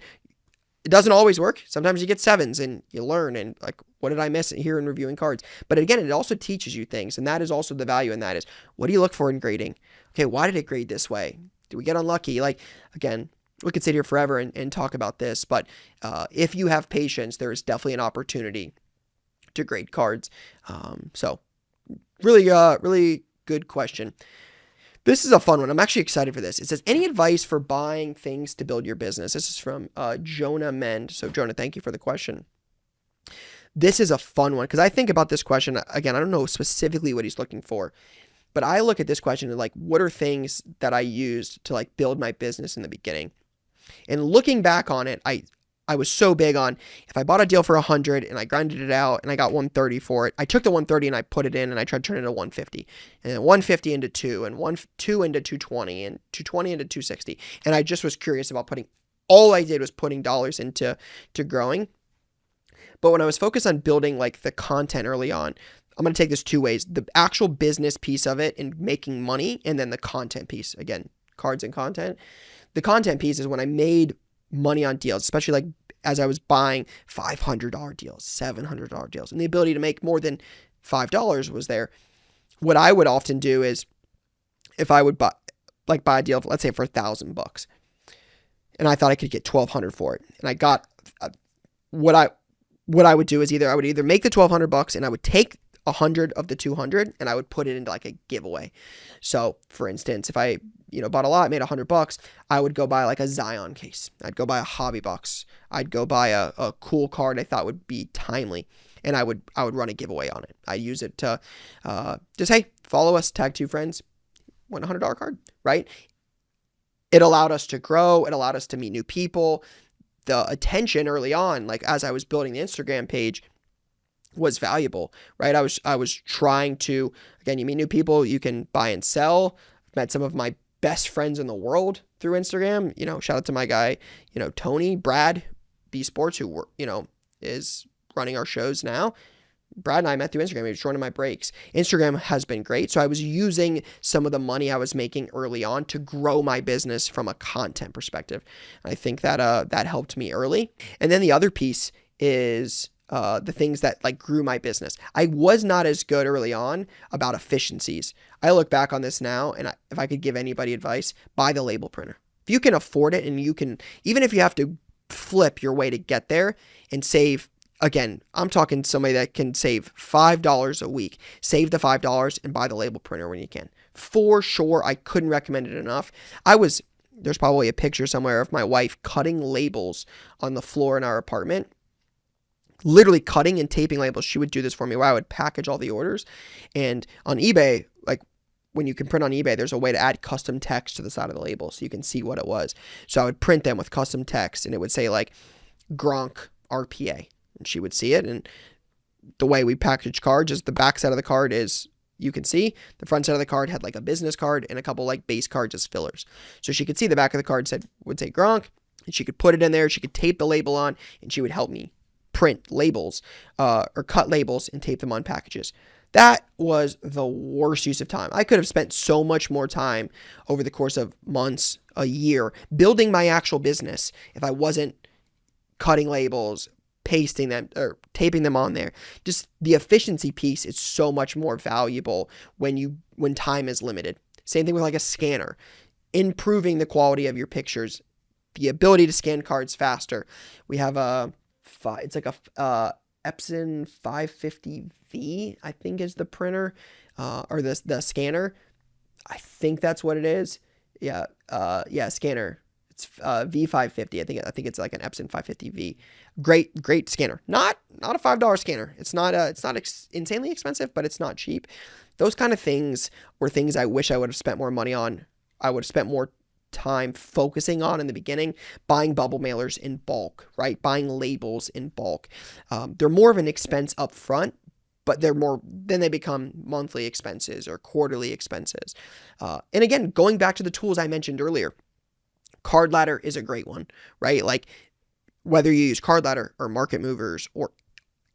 Speaker 1: it doesn't always work. Sometimes you get sevens and you learn and like, what did I miss here in reviewing cards? But again, it also teaches you things. And that is also the value in that is, what do you look for in grading? Okay, why did it grade this way? Did we get unlucky? Like, again, we could sit here forever and talk about this. But if you have patience, there is definitely an opportunity to grade cards. So really, really good question. This is a fun one. I'm actually excited for this. It says, any advice for buying things to build your business? This is from Jonah Mend. So Jonah, thank you for the question. This is a fun one because I think about this question. Again, I don't know specifically what he's looking for, but I look at this question and like, what are things that I used to like build my business in the beginning? And looking back on it, I was so big on, if I bought a deal for 100 and I grinded it out and I got 130 for it, I took the 130 and I put it in and I tried to turn it into 150 and then 150 into 2 and 2 into 220 and 220 into 260. And I just was curious about all I did was putting dollars into growing. But when I was focused on building like the content early on, I'm going to take this two ways: the actual business piece of it and making money, and then the content piece. Again, cards and content. The content piece is when I made money on deals, especially like as I was buying $500 deals, $700 deals, and the ability to make more than $5 was there. What I would often do is, if I would buy a deal, let's say for $1,000, and I thought I could get $1,200 for it, and I got what I would do is I would either make the $1,200 and I would take 100 of the 200 and I would put it into like a giveaway. So for instance, if I bought a lot, made $100, I would go buy like a Zion case. I'd go buy a hobby box. I'd go buy a cool card I thought would be timely, and I would run a giveaway on it. I use it to just, hey, follow us, tag 2 friends, win a $100 card, right? It allowed us to grow. It allowed us to meet new people. The attention early on, like as I was building the Instagram page, was valuable, right? I was trying to, again, you meet new people, you can buy and sell. Met some of my best friends in the world through Instagram. Shout out to my guy, Tony, Brad, B Sports, who is running our shows now. Brad and I met through Instagram. He was joining my breaks. Instagram has been great. So I was using some of the money I was making early on to grow my business from a content perspective. I think that that helped me early. And then the other piece is the things that like grew my business. I was not as good early on about efficiencies. I look back on this now, and if I could give anybody advice, buy the label printer. If you can afford it, and you can, even if you have to flip your way to get there and save, again, I'm talking somebody that can save $5 a week. Save the $5 and buy the label printer when you can. For sure, I couldn't recommend it enough. There's probably a picture somewhere of my wife cutting labels on the floor in our apartment. Literally cutting and taping labels. She would do this for me, where I would package all the orders. And on eBay, like when you can print on eBay, there's a way to add custom text to the side of the label so you can see what it was. So I would print them with custom text, and it would say like Gronk RPA, and she would see it. And the way we package cards is the back side of the card is, you can see the front side of the card had like a business card and a couple like base cards as fillers. So she could see the back of the card would say Gronk, and she could put it in there. She could tape the label on, and she would help me print labels or cut labels and tape them on packages. That was the worst use of time. I could have spent so much more time over the course of months, a year, building my actual business if I wasn't cutting labels, pasting them, or taping them on there. Just the efficiency piece is so much more valuable when time is limited. Same thing with like a scanner. Improving the quality of your pictures, the ability to scan cards faster. We have it's like a Epson 550V, I think is the printer, or the scanner. I think that's what it is. Yeah, scanner. It's V550. I think it's like an Epson 550V. Great scanner. Not a $5 scanner. It's not insanely expensive, but it's not cheap. Those kind of things were things I wish I would have spent more money on. I would have spent more time focusing on in the beginning, buying bubble mailers in bulk, right? Buying labels in bulk. They're more of an expense up front, but then they become monthly expenses or quarterly expenses. And again, going back to the tools I mentioned earlier, Card Ladder is a great one, right? Like whether you use Card Ladder or Market Movers or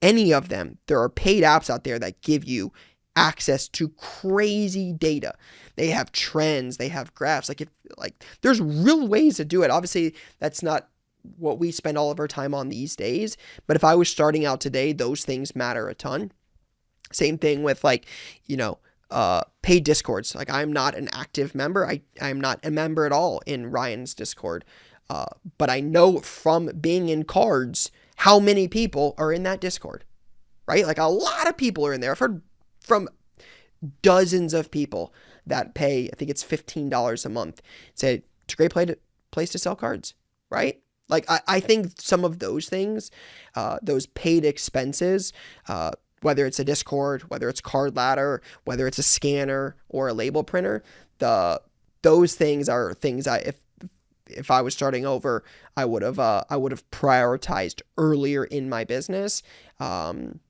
Speaker 1: any of them, there are paid apps out there that give you access to crazy data. They have trends, they have graphs. There's real ways to do it. Obviously, that's not what we spend all of our time on these days. But if I was starting out today, those things matter a ton. Same thing with paid Discords. Like I'm not an active member. I'm not a member at all in Ryan's Discord. But I know from being in cards how many people are in that Discord, right? Like a lot of people are in there. I've heard from dozens of people that pay, I think it's $15 a month. Say it's a great place to sell cards, right? Like I think some of those things, those paid expenses, whether it's a Discord, whether it's Card Ladder, whether it's a scanner or a label printer, those things are things if I was starting over, I would have prioritized earlier in my business. Again,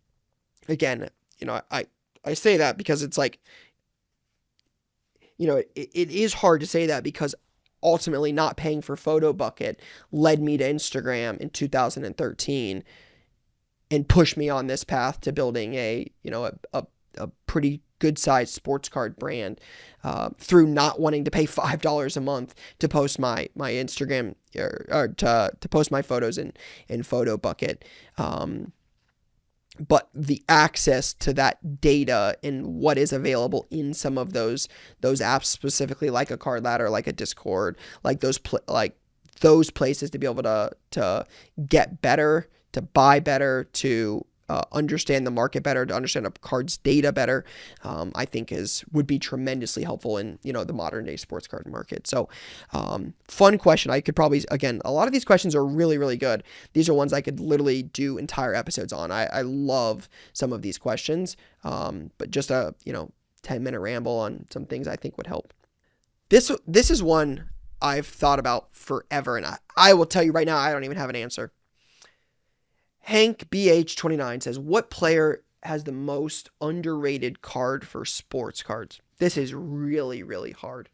Speaker 1: I say that because it's like, it is hard to say that because ultimately not paying for PhotoBucket led me to Instagram in 2013 and pushed me on this path to building a pretty good sized sports card brand through not wanting to pay $5 a month to post my Instagram or to post my photos in PhotoBucket. But the access to that data and what is available in some of those apps, specifically like a Card Ladder, like a Discord, like those places to be able to get better, to buy better, to understand the market better, to understand a card's data better, I think would be tremendously helpful in the modern day sports card market. So fun question. I could probably, again, a lot of these questions are really, really good. These are ones I could literally do entire episodes on. I love some of these questions, but just a 10-minute ramble on some things I think would help. This is one I've thought about forever, and I will tell you right now, I don't even have an answer. Hank BH29 says, what player has the most underrated card for sports cards? This is really, really hard.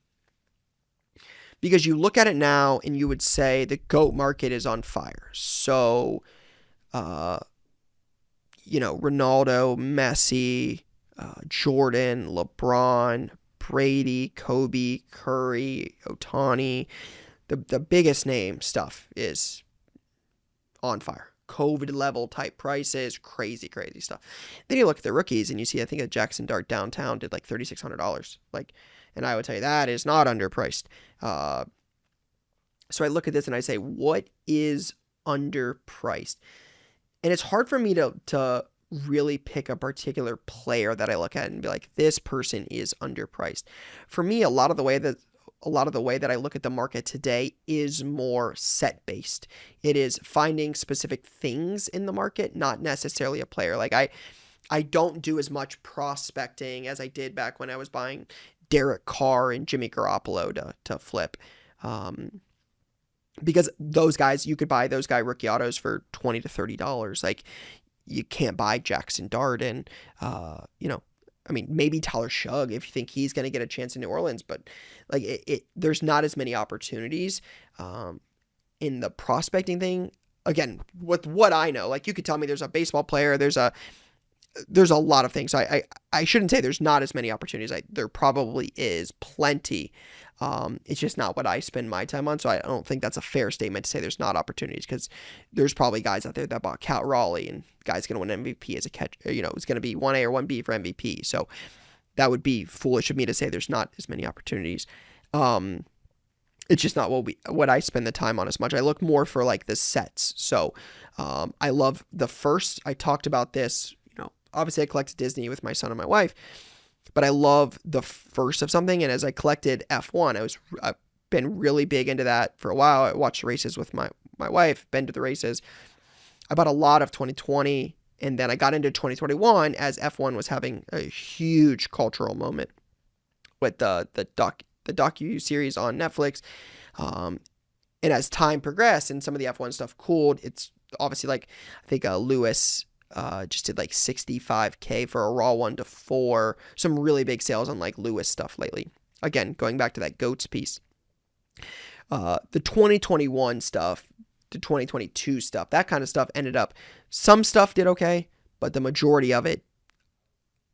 Speaker 1: Because you look at it now and you would say the GOAT market is on fire. So, Ronaldo, Messi, Jordan, LeBron, Brady, Kobe, Curry, Ohtani. The biggest name stuff is on fire. COVID level type prices, crazy stuff. Then you look at the rookies and you see, I think a Jackson Dart downtown did like $3,600. And I would tell you that is not underpriced. So I look at this and I say, what is underpriced? And it's hard for me to really pick a particular player that I look at and be like, this person is underpriced. For me, a lot of the way that I look at the market today is more set based. It is finding specific things in the market, not necessarily a player. Like I don't do as much prospecting as I did back when I was buying Derek Carr and Jimmy Garoppolo to flip. Because those guys, you could buy those guy rookie autos for $20 to $30. Like you can't buy Jackson Dart and, maybe Tyler Shugg if you think he's going to get a chance in New Orleans, but there's not as many opportunities in the prospecting thing. Again, with what I know, like you could tell me there's a baseball player, there's a lot of things. So I shouldn't say there's not as many opportunities. There probably is plenty. It's just not what I spend my time on. So I don't think that's a fair statement to say there's not opportunities, because there's probably guys out there that bought Cal Raleigh and guy's going to win MVP as a catch, it's going to be 1A or 1B for MVP. So that would be foolish of me to say there's not as many opportunities. It's just not what I spend the time on as much. I look more for like the sets. So, I love the first, I talked about this, obviously I collected Disney with my son and my wife, but I love the first of something. And as I collected F1, I've been really big into that for a while. I watched races with my wife, been to the races. I bought a lot of 2020, and then I got into 2021 as F1 was having a huge cultural moment with the docu-series on Netflix. Um, and as time progressed and some of the F1 stuff cooled, it's obviously like, I think Lewis just did like 65K for a Raw 1 to 4. Some really big sales on like Lewis stuff lately. Again, going back to that GOATS piece. The 2021 stuff, the 2022 stuff, that kind of stuff ended up, some stuff did okay, but the majority of it,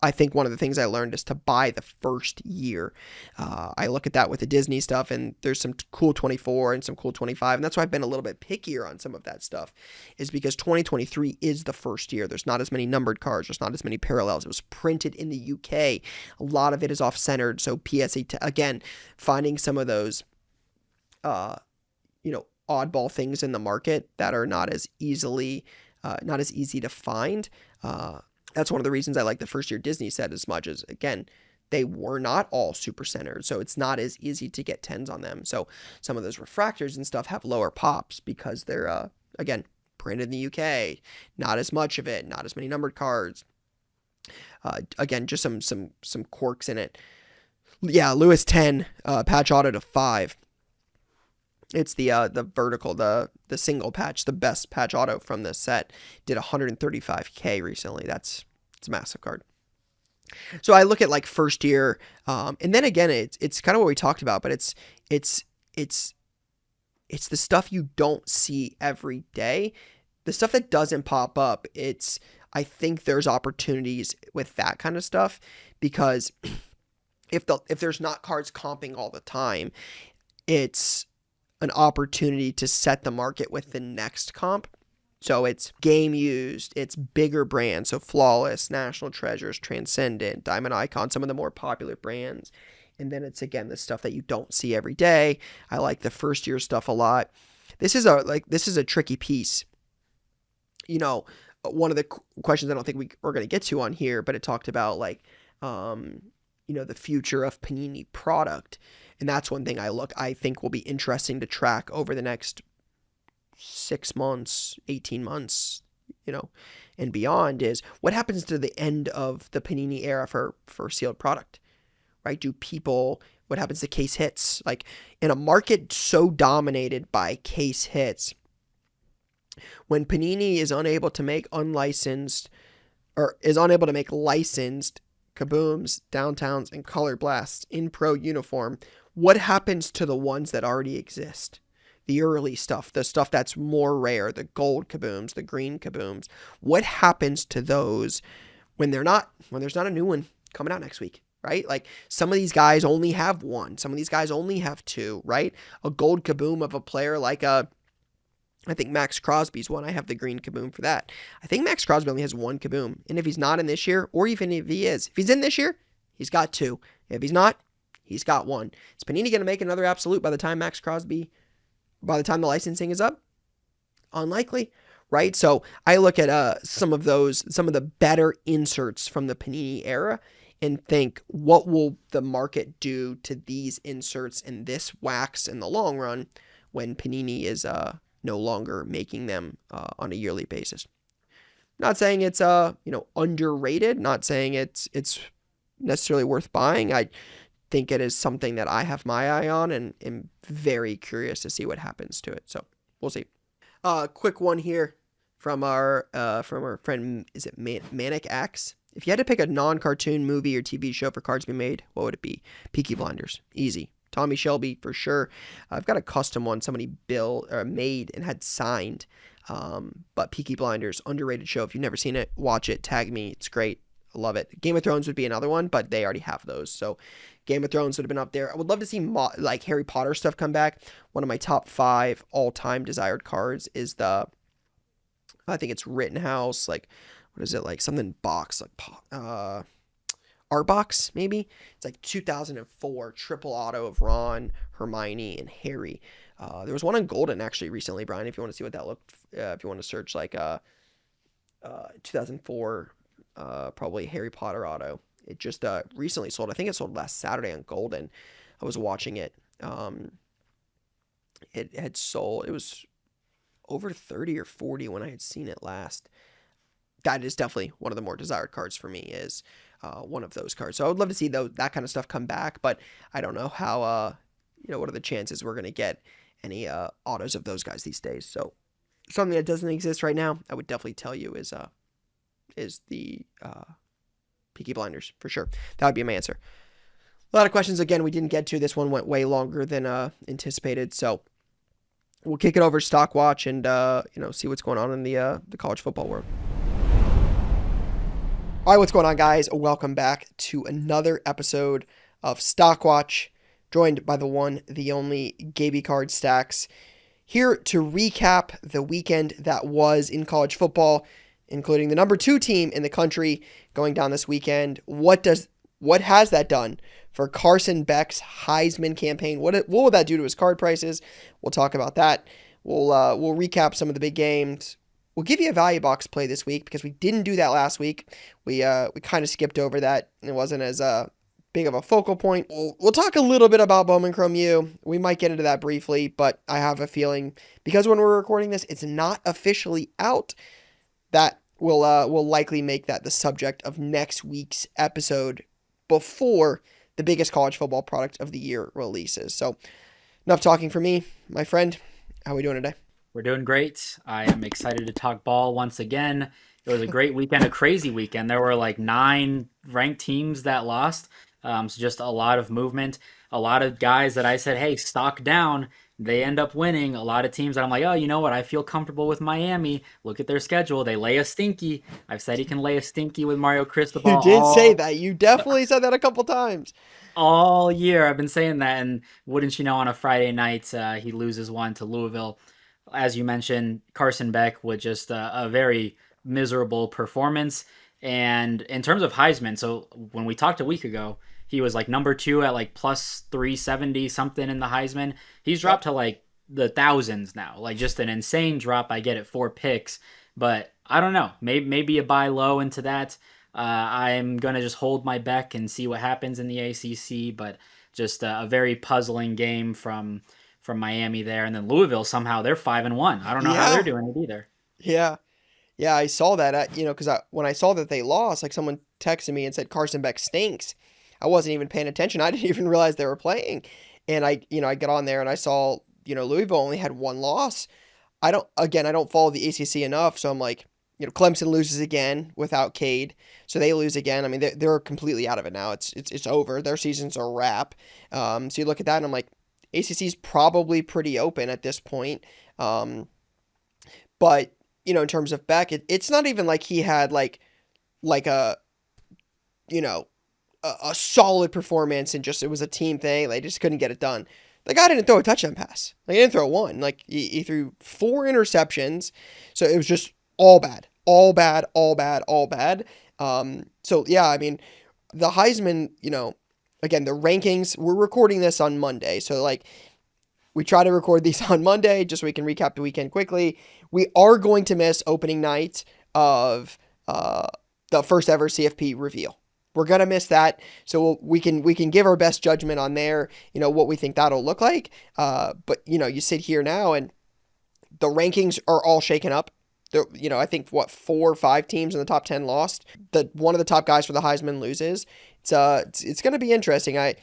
Speaker 1: I think one of the things I learned is to buy the first year. I look at that with the Disney stuff, and there's some cool 24 and some cool 25, and that's why I've been a little bit pickier on some of that stuff, is because 2023 is the first year. There's not as many numbered cards. There's not as many parallels. It was printed in the UK. A lot of it is off-centered, so PSA, again, finding some of those, oddball things in the market that are not as easy to find. That's one of the reasons I like the first year Disney set as much as, again, they were not all super centered, so it's not as easy to get 10s on them. So some of those refractors and stuff have lower pops because they're, again, printed in the UK, not as much of it, not as many numbered cards. Again, just some quirks in it. Yeah, Lewis 10, patch auto to 5. It's the vertical, the single patch, the best patch auto from this set. Did 135K recently. It's a massive card. So I look at like first year, and then again, it's kind of what we talked about, but it's the stuff you don't see every day, the stuff that doesn't pop up. I think there's opportunities with that kind of stuff because if there's not cards comping all the time, it's an opportunity to set the market with the next comp. So it's game used, it's bigger brands, so Flawless, National Treasures, Transcendent, Diamond Icon, some of the more popular brands. And then it's, again, the stuff that you don't see every day. I like the first year stuff a lot. This is a tricky piece. One of the questions I don't think we're going to get to on here, but it talked about like, the future of Panini product. And that's one thing I think will be interesting to track over the next 6 months, 18 months, and beyond, is what happens to the end of the Panini era for sealed product, right? What happens to case hits? Like in a market so dominated by case hits, when Panini is unable to make licensed kabooms, downtowns, and color blasts in pro uniform, what happens to the ones that already exist? The early stuff, the stuff that's more rare, the gold kabooms, the green kabooms. What happens to those when there's not a new one coming out next week, right? Like some of these guys only have one, some of these guys only have two, right? A gold kaboom of a player like I think Max Crosby's one. I have the green kaboom for that. I think Max Crosby only has one kaboom. And if he's not in this year, or even if he's in this year, he's got two. If he's not, he's got one. Is Panini going to make another absolute by the time the licensing is up? Unlikely, right? So I look at some of the better inserts from the Panini era and think, what will the market do to these inserts and this wax in the long run when Panini is no longer making them on a yearly basis? Not saying it's underrated, not saying it's necessarily worth buying. I think it is something that I have my eye on and am very curious to see what happens to it. So we'll see. Quick one here from our friend, is it Manic Axe? If you had to pick a non-cartoon movie or TV show for cards to be made, what would it be? Peaky Blinders. Easy. Tommy Shelby for sure. I've got a custom one somebody built or made and had signed. But Peaky Blinders, underrated show. If you've never seen it, watch it. Tag me. It's great. I love it. Game of Thrones would be another one, but they already have those. So Game of Thrones would have been up there. I would love to see like Harry Potter stuff come back. One of my top 5 all-time desired cards is I think it's Rittenhouse. Like, what is it? Like something box, like Art Box, maybe? It's like 2004 triple auto of Ron, Hermione, and Harry. There was one on Golden actually recently, Brian, if you want to see what that looked, if you want to search like 2004 probably Harry Potter auto. It just recently sold. I think it sold last Saturday on Golden. I was watching it. It had sold. It was over 30 or 40 when I had seen it last. That is definitely one of the more desired cards for me, is one of those cards. So I would love to see that kind of stuff come back, but I don't know how what are the chances we're going to get any autos of those guys these days? So something that doesn't exist right now, I would definitely tell you is the Peaky Blinders for sure. That would be my answer. A lot of questions again we didn't get to. This one went way longer than anticipated, so we'll kick it over to Stock Watch and see what's going on in the college football world. All right, what's going on, guys? Welcome back to another episode of Stock Watch, joined by the one, the only Gabe Card Stacks, here to recap the weekend that was in college football, including the number 2 team in the country going down this weekend. What has that done for Carson Beck's Heisman campaign? What will that do to his card prices? We'll talk about that. We'll recap some of the big games. We'll give you a value box play this week because we didn't do that last week. We kind of skipped over that. It wasn't as big of a focal point. We'll talk a little bit about Bowman Chrome U. We might get into that briefly, but I have a feeling because when we're recording this, it's not officially out, that we'll likely make that the subject of next week's episode before the biggest college football product of the year releases. So enough talking for me, my friend. How are we doing today?
Speaker 2: We're doing great. I am excited to talk ball once again. It was a great weekend, a crazy weekend. There were like 9 ranked teams that lost. So just a lot of movement. A lot of guys that I said, hey, stock down, they end up winning. A lot of teams that I'm like, oh, you know what? I feel comfortable with Miami. Look at their schedule. They lay a stinky. I've said he can lay a stinky with Mario Cristobal.
Speaker 1: You did say that. You definitely said that a couple times.
Speaker 2: All year I've been saying that. And wouldn't you know, on a Friday night, he loses one to Louisville. As you mentioned, Carson Beck with just a very miserable performance. And in terms of Heisman, so when we talked a week ago, he was like number 2 at like plus 370 something in the Heisman. He's dropped to like the thousands now, like just an insane drop. I get it, 4 picks, but I don't know. Maybe a buy low into that. I'm going to just hold my Beck and see what happens in the ACC, but just a very puzzling game from Miami there. And then Louisville, somehow they're 5-1. I don't know how they're doing it either.
Speaker 1: Yeah, I saw that, because when I saw that they lost, like someone texted me and said Carson Beck stinks. I wasn't even paying attention. I didn't even realize they were playing. And I got on there and I saw, Louisville only had 1 loss. I don't follow the ACC enough. So I'm like, Clemson loses again without Cade. So they lose again. I mean, they're completely out of it now. It's over. Their season's a wrap. So you look at that and I'm like, ACC is probably pretty open at this point. But, in terms of Beck, it's not even like he had like a solid performance and just it was a team thing. They just couldn't get it done. The guy didn't throw a touchdown pass. Like, he didn't throw one. Like, he threw 4 interceptions. So it was just all bad. So, yeah, I mean, the Heisman, again, the rankings, we're recording this on Monday. So, like, we try to record these on Monday just so we can recap the weekend quickly. We are going to miss opening night of the first ever CFP reveal. We're going to miss that. So we can give our best judgment on there, what we think that'll look like. But, you sit here now and the rankings are all shaken up. I think 4 or 5 teams in the top 10 lost. One of the top guys for the Heisman loses. It's going to be interesting. I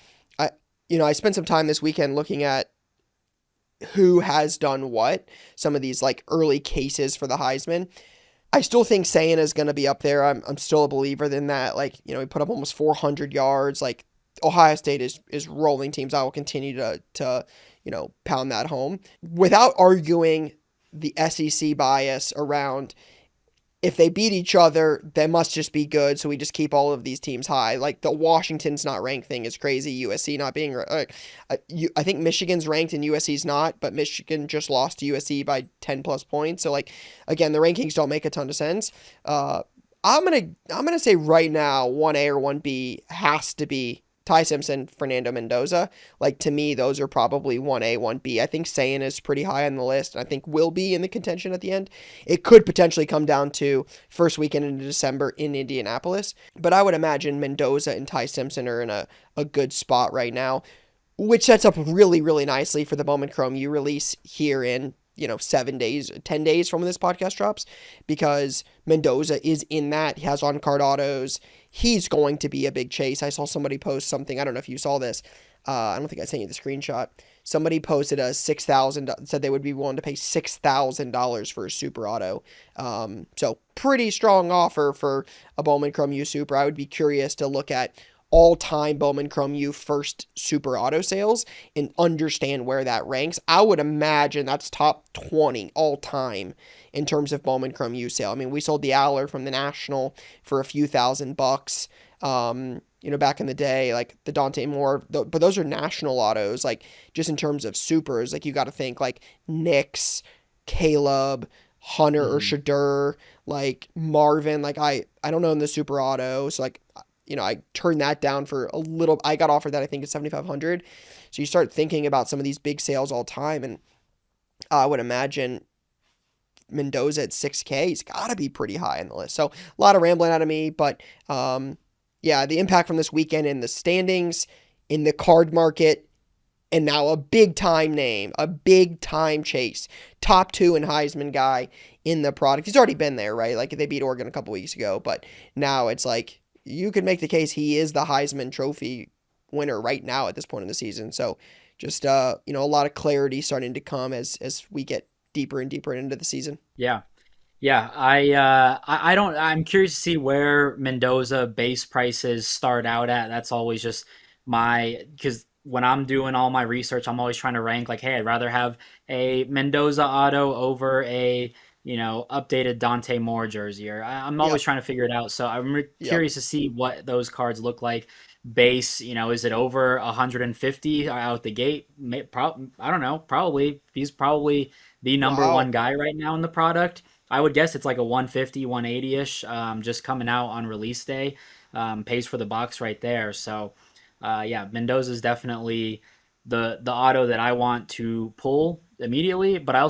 Speaker 1: spent some time this weekend looking at who has done what, some of these like early cases for the Heisman. I still think Sayan is going to be up there. I'm still a believer in that. Like, he put up almost 400 yards. Like, Ohio State is rolling teams. I will continue to pound that home without arguing the SEC bias around if they beat each other, they must just be good. So we just keep all of these teams high. Like the Washington's not ranked thing is crazy. USC not being, I think Michigan's ranked and USC's not, but Michigan just lost to USC by 10 plus points. So like, again, the rankings don't make a ton of sense. I'm going to say right now, 1A or 1B has to be Ty Simpson, Fernando Mendoza. Like, to me, those are probably 1A, 1B. I think Sayan is pretty high on the list, and I think will be in the contention at the end. It could potentially come down to first weekend in December in Indianapolis, but I would imagine Mendoza and Ty Simpson are in a good spot right now, which sets up really, really nicely for the Bowman Chrome U release here in 7 days, 10 days from when this podcast drops, because Mendoza is in that. He has on card autos. He's going to be a big chase. I saw somebody post something. I don't know if you saw this. I don't think I sent you the screenshot. Somebody posted a said they would be willing to pay $6,000 for a super auto. So pretty strong offer for a Bowman Chrome U Super. I would be curious to look at all-time Bowman Chrome U first super auto sales and understand where that ranks. I would imagine that's top 20 all-time in terms of Bowman Chrome U sale. I mean, we sold the Aller from the National for a few $1,000. Back in the day, like the Dante Moore, but those are national autos. Like, just in terms of supers, like, you got to think like Nix, Caleb, Hunter or Shadur, like Marvin. Like, I don't know in the super auto, so like, I turned that down for a little. I got offered that, I think, at 7,500. So you start thinking about some of these big sales all time, and I would imagine Mendoza at 6K, he's got to be pretty high on the list. So a lot of rambling out of me, but yeah, the impact from this weekend in the standings, in the card market, and now a big time name, a big time chase, top 2 and Heisman guy in the product. He's already been there, right? Like, they beat Oregon a couple weeks ago, but now it's like, you could make the case he is the Heisman Trophy winner right now at this point in the season. So just, a lot of clarity starting to come as we get deeper and deeper into the season.
Speaker 2: Yeah. Yeah, I don't. I'm curious to see where Mendoza base prices start out at. That's always just because when I'm doing all my research, I'm always trying to rank like, hey, I'd rather have a Mendoza auto over a updated Dante Moore jersey, or I'm always
Speaker 1: Yep.
Speaker 2: trying to figure it out. So I'm
Speaker 1: Yep.
Speaker 2: curious to see what those cards look like. Base, is it over 150 out the gate? I don't know. Probably. He's probably the number one
Speaker 1: Wow.
Speaker 2: guy right now in the product. I would guess it's like a 150, 180-ish, just coming out on release day. Pays for the box right there. So, yeah, Mendoza's definitely the auto that I want to pull immediately. But I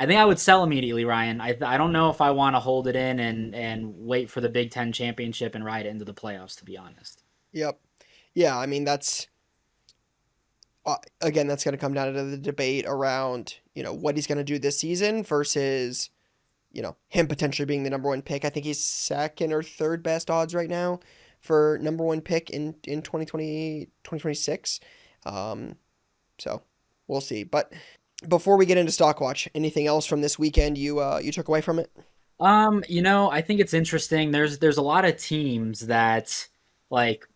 Speaker 2: think I would sell immediately, Ryan. I don't know if I want to hold it in and wait for the Big Ten championship and ride it into the playoffs, to be honest.
Speaker 1: Yep. Yeah, I mean, again, that's going to come down to the debate around, what he's going to do this season versus, him potentially being the number one pick. I think he's second or third best odds right now for number one pick in 2026. So we'll see. But before we get into Stock Watch, anything else from this weekend you took away from it?
Speaker 2: I think it's interesting. There's a lot of teams that like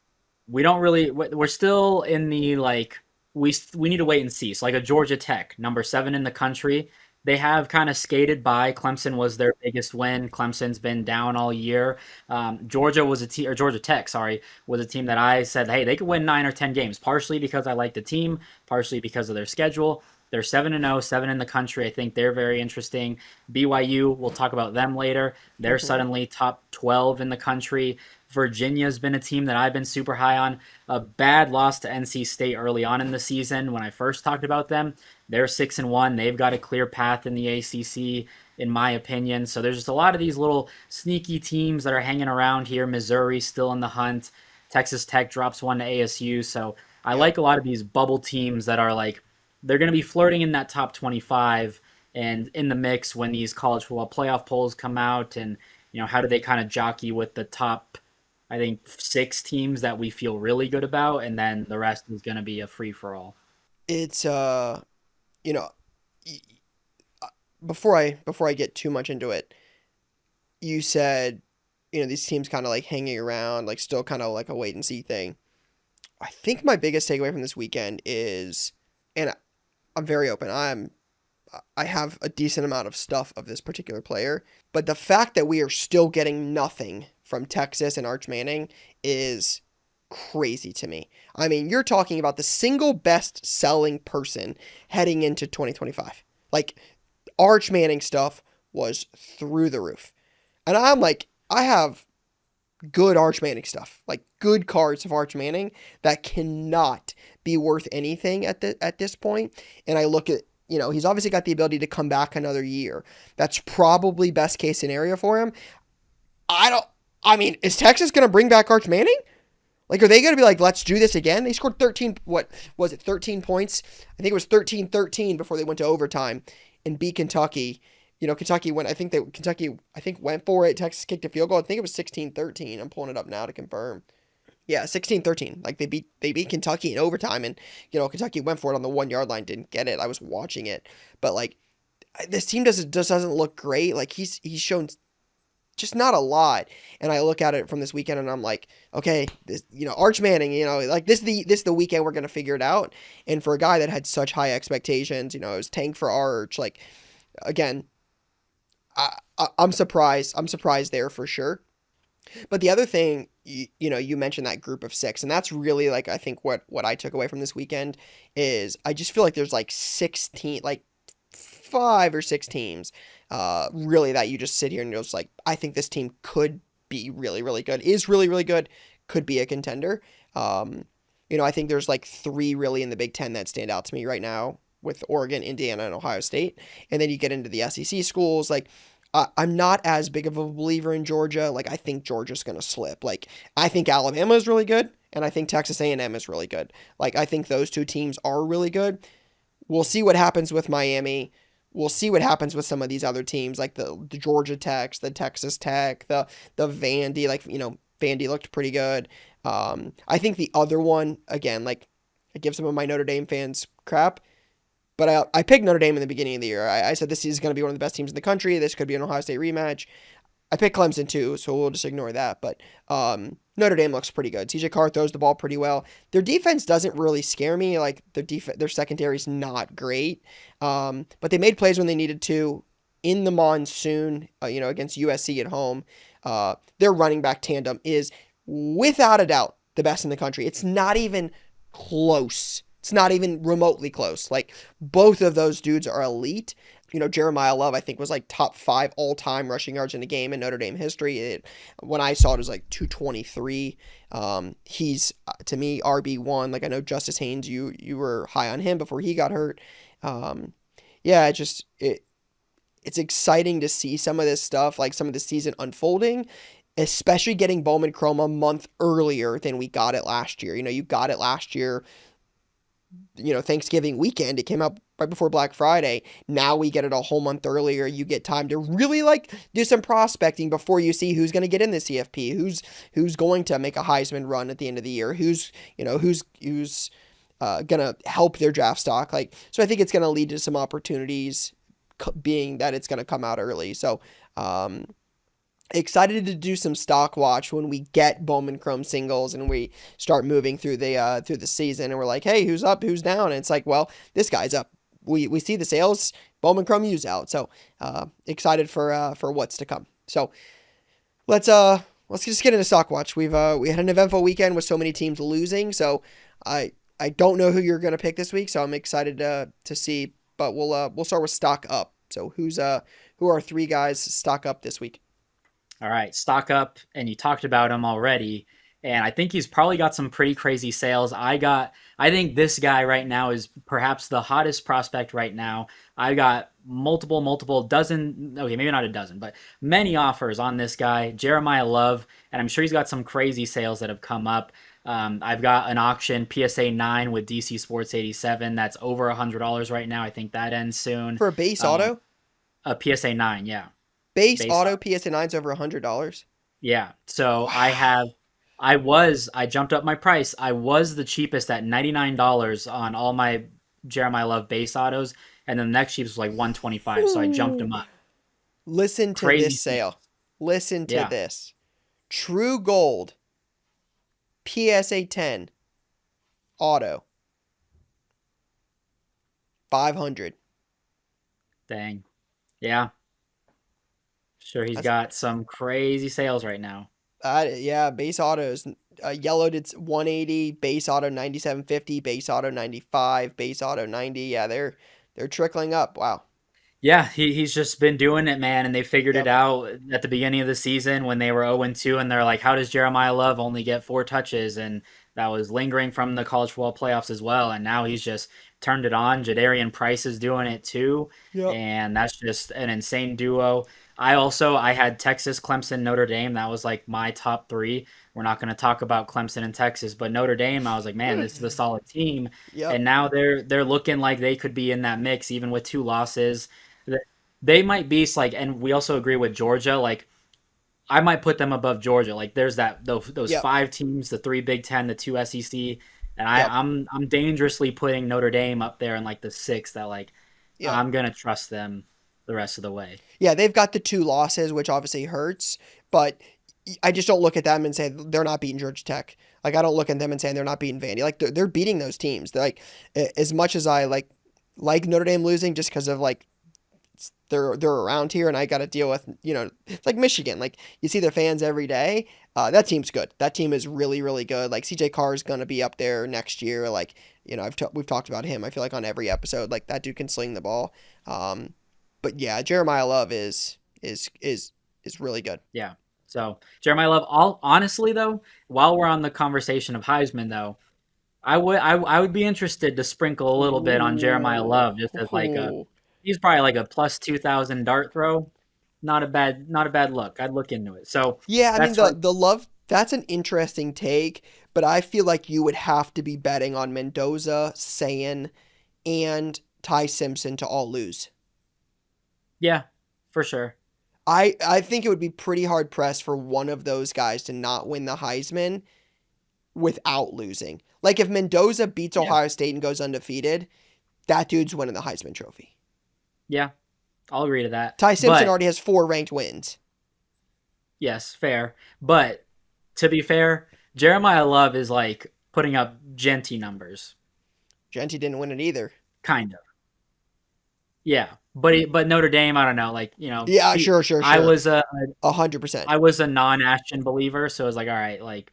Speaker 2: we don't really we're still in the like we need to wait and see. So like a Georgia Tech, number 7 in the country, they have kind of skated by. Clemson was their biggest win. Clemson's been down all year. Georgia was a team, or Georgia Tech, sorry, was a team that I said, hey, they could win 9 or 10 games, partially because I like the team, partially because of their schedule. They're 7-0, 7 in the country. I think they're very interesting. BYU, we'll talk about them later. They're
Speaker 1: Hmm.
Speaker 2: suddenly top 12 in the country. Virginia's been a team that I've been super high on. A bad loss to NC State early on in the season when I first talked about them. They're 6-1. They've got a clear path in the ACC, in my opinion. So there's just a lot of these little sneaky teams that are hanging around here. Missouri still in the hunt. Texas Tech drops one to ASU. So I
Speaker 1: Yep.
Speaker 2: like a lot of these bubble teams that are like they're going to be flirting in that top 25 and in the mix when these college football playoff polls come out. And how do they kind of jockey with the top, I think, 6 teams that we feel really good about, and then the rest is going to be a free for all.
Speaker 1: It's you know, before I get too much into it, you said, these teams kind of like hanging around, like still kind of like a wait and see thing. I think my biggest takeaway from this weekend is, and I'm very open. I have a decent amount of stuff of this particular player, but the fact that we are still getting nothing from Texas and Arch Manning is crazy to me. I mean, you're talking about the single best selling person heading into 2025. Like, Arch Manning stuff was through the roof. And I'm like, I have good Arch Manning stuff, like good cards of Arch Manning that cannot be worth anything at this point. And I look at, he's obviously got the ability to come back another year. That's probably best case scenario for him. I don't. I mean, is Texas going to bring back Arch Manning? Like, are they going to be like, let's do this again? They scored 13, what was it, 13 points? I think it was 13-13 before they went to overtime and beat Kentucky. Kentucky went, Kentucky, I think, went for it. Texas kicked a field goal. I think it was 16-13. I'm pulling it up now to confirm. Yeah, 16-13. Like, they beat Kentucky in overtime, and, Kentucky went for it on the 1 yard line, didn't get it. I was watching it. But, like, this team doesn't look great. Like, he's shown just not a lot. And I look at it from this weekend and I'm like, okay, this, Arch Manning, like this is the weekend we're gonna figure it out. And for a guy that had such high expectations, it was tank for Arch. Like, again, I'm surprised. I'm surprised there for sure. But the other thing, you mentioned that group of six, and that's really, like, I think what I took away from this weekend is I just feel like there's like 16, like 5 or 6 teams, really, that you just sit here and you're just like, I think this team could be really, really good, is really, really good, could be a contender. I think there's like three really in the Big Ten that stand out to me right now with Oregon, Indiana, and Ohio State. And then you get into the SEC schools, like, I'm not as big of a believer in Georgia. Like, I think Georgia's going to slip. Like, I think Alabama is really good, and I think Texas A&M is really good. Like, I think those two teams are really good. We'll see what happens with Miami. We'll see what happens with some of these other teams, like the Georgia Techs, the Texas Tech, the Vandy. Like, Vandy looked pretty good. I think the other one, again, like, I give some of my Notre Dame fans crap, but I picked Notre Dame in the beginning of the year. I said this is going to be one of the best teams in the country. This could be an Ohio State rematch. I picked Clemson too, so we'll just ignore that. But Notre Dame looks pretty good. TJ Carr throws the ball pretty well. Their defense doesn't really scare me. Like, their secondary's not great, but they made plays when they needed to in the monsoon. Against USC at home. Their running back tandem is without a doubt the best in the country. It's not even close. It's not even remotely close. Like, both of those dudes are elite. Jeremiah Love, I think, was like top 5 all-time rushing yards in a game in Notre Dame history. When I saw it was like 223. He's, to me, RB1. Like, I know Justice Haynes, you were high on him before he got hurt. Yeah, it's exciting to see some of this stuff, like some of the season unfolding, especially getting Bowman Chrome a month earlier than we got it last year. You got it last year, Thanksgiving weekend. It came out right before Black Friday. Now we get it a whole month earlier. You get time to really, like, do some prospecting before you see who's going to get in the CFP, who's going to make a Heisman run at the end of the year, who's gonna help their draft stock. Like, so I think it's gonna lead to some opportunities, being that it's gonna come out early. So, excited to do some stock watch when we get Bowman Chrome singles and we start moving through the season, and we're like, hey, who's up, who's down? And it's like, well, this guy's up. We see the sales. Bowman Chrome U's out. So, excited for what's to come. So let's just get into stock watch. We had an eventful weekend with so many teams losing. So I don't know who you're gonna pick this week. So I'm excited to see. But we'll start with stock up. So who are 3 guys stock up this week?
Speaker 2: All right, stock up, and you talked about him already, and I think he's probably got some pretty crazy sales. I think this guy right now is perhaps the hottest prospect right now. I got multiple dozen, okay, maybe not a dozen, but many offers on this guy, Jeremiah Love, and I'm sure he's got some crazy sales that have come up. I've got an auction PSA 9 with DC Sports 87 that's over $100 right now. I think that ends soon.
Speaker 1: For a base
Speaker 2: Um,
Speaker 1: auto?
Speaker 2: a PSA 9, yeah.
Speaker 1: Base
Speaker 2: Base
Speaker 1: auto PSA 9's over $100.
Speaker 2: Yeah. So
Speaker 1: Wow.
Speaker 2: I jumped up my price. I was the cheapest at $99 on all my Jeremiah Love base autos, and then the next cheapest was like 125. So I jumped
Speaker 1: Whew.
Speaker 2: them up.
Speaker 1: Listen to
Speaker 2: Crazy
Speaker 1: this
Speaker 2: steals.
Speaker 1: sale. Listen to
Speaker 2: Yeah.
Speaker 1: this. True Gold PSA 10 auto 500.
Speaker 2: Dang. Yeah. Sure, he's
Speaker 1: That's
Speaker 2: got some crazy sales right now.
Speaker 1: yeah, base autos. Yellow did 180, base auto 97.50, base auto 95, base auto 90. Yeah, they're trickling up. Wow.
Speaker 2: Yeah, he's just been doing it, man, and they figured it
Speaker 1: Yep.
Speaker 2: out at the beginning of the season when they were 0-2, and they're like, how does Jeremiah Love only get 4 touches? And that was lingering from the college football playoffs as well, and now he's just turned it on. Jadarian Price is doing it too,
Speaker 1: Yep.
Speaker 2: and that's just an insane duo. I had Texas, Clemson, Notre Dame. That was like my top three. We're not going to talk about Clemson and Texas, but Notre Dame, I was like, man, this is a solid team.
Speaker 1: Yep.
Speaker 2: And now they're looking like they could be in that mix, even with two losses. They might be like, and we also agree with Georgia. Like I might put them above Georgia. Like there's those
Speaker 1: Yep.
Speaker 2: five teams, the three Big Ten, the two SEC, and
Speaker 1: Yep.
Speaker 2: I'm dangerously putting Notre Dame up there in like the six. That like
Speaker 1: Yep.
Speaker 2: I'm gonna trust them the rest of the way.
Speaker 1: Yeah, they've got the two losses, which obviously hurts, but I just don't look at them and say they're not beating Georgia Tech. Like I don't look at them and say they're not beating Vandy. Like they're beating those teams. They're like as much as I like Notre Dame losing just because of like they're around here and I got to deal with it's like Michigan. Like you see their fans every day. That team's good. That team is really really good. Like CJ Carr is gonna be up there next year. Like we've talked about him. I feel like on every episode. Like that dude can sling the ball. But yeah, Jeremiah Love is really good.
Speaker 2: Yeah. So Jeremiah Love. All honestly though, while we're on the conversation of Heisman though, I would be interested to sprinkle a little bit on Jeremiah
Speaker 1: Ooh,
Speaker 2: Love just as like a
Speaker 1: ooh.
Speaker 2: he's probably like a plus 2,000 dart throw. Not a bad look. I'd look into it. So
Speaker 1: Yeah, I mean
Speaker 2: that's right.
Speaker 1: the Love that's an interesting take, but I feel like you would have to be betting on Mendoza, Sayin, and Ty Simpson to all lose.
Speaker 2: Yeah, for sure.
Speaker 1: I think it would be pretty hard pressed for one of those guys to not win the Heisman without losing. Like if Mendoza beats
Speaker 2: Yeah.
Speaker 1: Ohio State and goes undefeated, that dude's winning the Heisman Trophy.
Speaker 2: Yeah, I'll agree to that.
Speaker 1: Ty Simpson
Speaker 2: But
Speaker 1: already has 4 ranked wins.
Speaker 2: yes, fair. But to be fair, Jeremiah Love is like putting up Genty numbers,
Speaker 1: Genti didn't win it either.
Speaker 2: kind of. Yeah, but Notre Dame, I don't know. Like
Speaker 1: Yeah,
Speaker 2: he,
Speaker 1: sure, sure,
Speaker 2: I
Speaker 1: sure.
Speaker 2: was a
Speaker 1: 100%.
Speaker 2: I was a non-Ashton believer, so it was like, all right, like,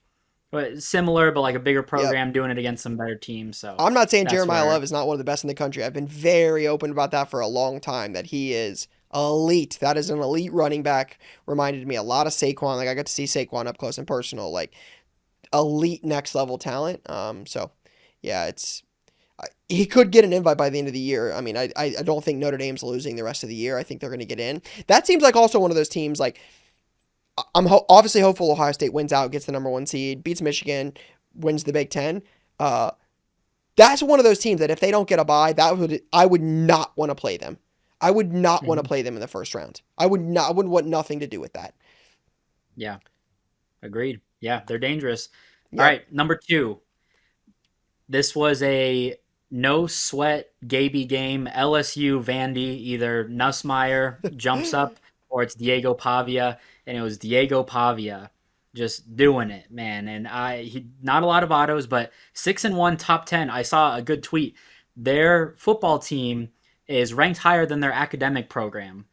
Speaker 2: but similar, but like a bigger
Speaker 1: Yep.
Speaker 2: program doing it against some better teams. So
Speaker 1: I'm not saying
Speaker 2: that's
Speaker 1: Jeremiah
Speaker 2: where,
Speaker 1: Love is not one of the best in the country. I've been very open about that for a long time, that he is elite. That is an elite running back. Reminded me a lot of Saquon. Like I got to see Saquon up close and personal. Like elite next level talent. So yeah, he could get an invite by the end of the year. I mean, I don't think Notre Dame's losing the rest of the year. I think they're going to get in. That seems like also one of those teams. Like obviously hopeful Ohio State wins out, gets the number 1 seed, beats Michigan, wins the Big Ten. Uh, that's one of those teams that if they don't get a bye, I would not want to play them. I would not want to
Speaker 2: Mhm.
Speaker 1: play them in the first round. I would not. I wouldn't want nothing to do with that.
Speaker 2: Yeah, agreed. Yeah, they're dangerous. All
Speaker 1: Yep.
Speaker 2: right, number two. This was a no sweat Gaby game. LSU Vandy, either Nussmeyer jumps up or it's Diego Pavia, and it was Diego Pavia just doing it, man. And he not a lot of autos, but 6-1 top 10. I saw a good tweet. Their football team is ranked higher than their academic program.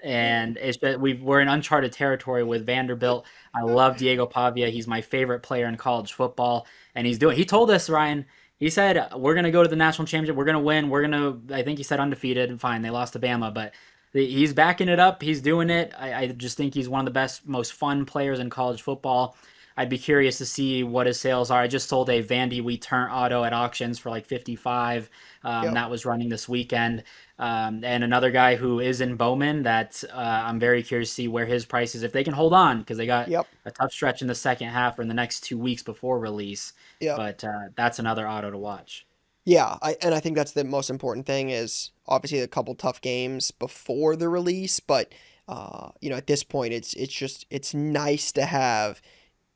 Speaker 2: And we're in uncharted territory with Vanderbilt. I love Diego Pavia. He's my favorite player in college football, and he told us, Ryan. He said we're gonna go to the national championship. We're gonna win. We're gonna. I think he said undefeated. Fine, they lost to Bama, but he's backing it up. He's doing it. I just think he's one of the best, most fun players in college football. I'd be curious to see what his sales are. I just sold a Vandy We Turn auto at auctions for like 55.
Speaker 1: Yep.
Speaker 2: That was running this weekend. And another guy who is in Bowman that I'm very curious to see where his price is if they can hold on, because they got
Speaker 1: Yep.
Speaker 2: a tough stretch in the second half or in the next 2 weeks before release.
Speaker 1: Yep.
Speaker 2: But that's another auto to watch.
Speaker 1: Yeah. I think that's the most important thing is obviously a couple tough games before the release, but at this point it's nice to have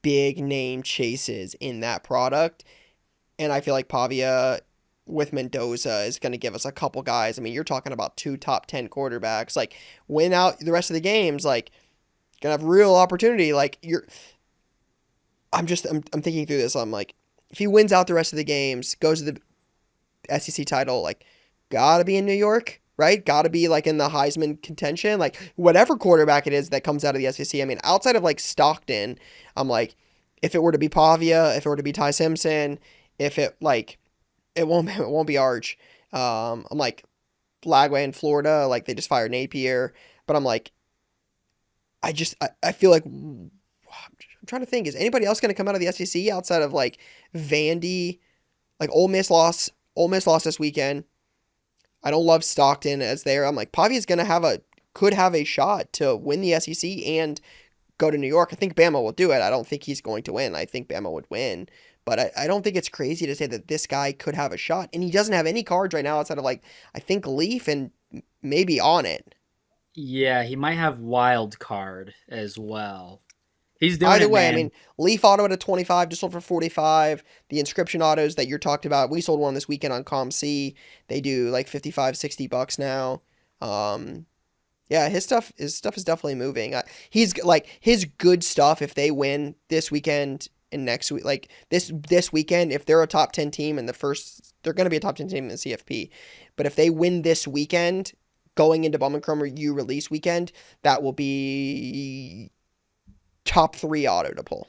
Speaker 1: big name chases in that product, and I feel like Pavia with Mendoza is going to give us a couple guys. I mean, you're talking about 2 top 10 quarterbacks. Like win out the rest of the games, like gonna have real opportunity. Like I'm thinking through this. I'm like, if he wins out the rest of the games, goes to the SEC title, like gotta be in New York, right? Gotta be like in the Heisman contention, like whatever quarterback it is that comes out of the SEC. I mean, outside of like Stockton, I'm like, if it were to be Pavia, if it were to be Ty Simpson, if it like, it won't be Arch. I'm like Lagway in Florida, like they just fired Napier, but I'm like, I feel like I'm trying to think, is anybody else going to come out of the SEC outside of like Vandy? Like Ole Miss lost. Ole Miss lost this weekend. I don't love Stockton as there. I'm like Pavia's going to have a could have a shot to win the SEC and go to New York. I think Bama will do it. I don't think he's going to win. I think Bama would win. But I don't think it's crazy to say that this guy could have a shot. And he doesn't have any cards right now outside of, like, I think Leaf and maybe On It.
Speaker 2: Yeah, he might have wild card as well. He's doing
Speaker 1: Either
Speaker 2: it,
Speaker 1: way, I
Speaker 2: man.
Speaker 1: mean, Leaf auto at a 25, just sold for 45. The inscription autos that you're talking about, we sold one this weekend on ComC. They do like 55, $60 now. Um, yeah, his stuff is definitely moving. He's like his good stuff. If they win this weekend and next week, like this weekend, if they're a top 10 team in the first, they're going to be a top 10 team in the CFP. But if they win this weekend, going into Bowman Chrome U release weekend, that will be top 3 auto to pull.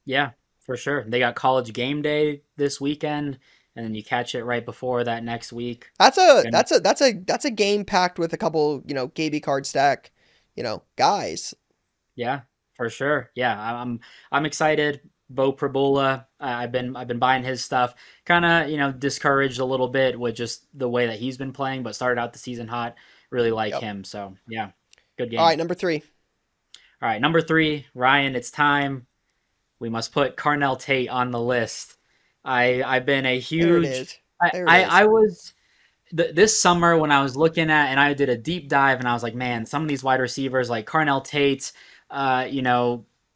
Speaker 2: Yeah, for sure. They got college game day this weekend, and then you catch it right before that next week.
Speaker 1: That's a
Speaker 2: And
Speaker 1: that's a that's a that's a game packed with a couple, Gaby card stack, guys.
Speaker 2: yeah, for sure. Yeah, I'm excited. Bo Prabula, I've been buying his stuff. Kind of discouraged a little bit with just the way that he's been playing, but started out the season hot. Really like
Speaker 1: Yep.
Speaker 2: him. So yeah, good
Speaker 1: All
Speaker 2: game.
Speaker 1: right, number 3.
Speaker 2: All right, number 3, Ryan. It's time. We must put Carnell Tate on the list. I've been a
Speaker 1: There it
Speaker 2: huge.
Speaker 1: is. There it
Speaker 2: I
Speaker 1: is.
Speaker 2: was this summer when I was looking at and I did a deep dive and I was like, man, some of these wide receivers like Carnell Tate,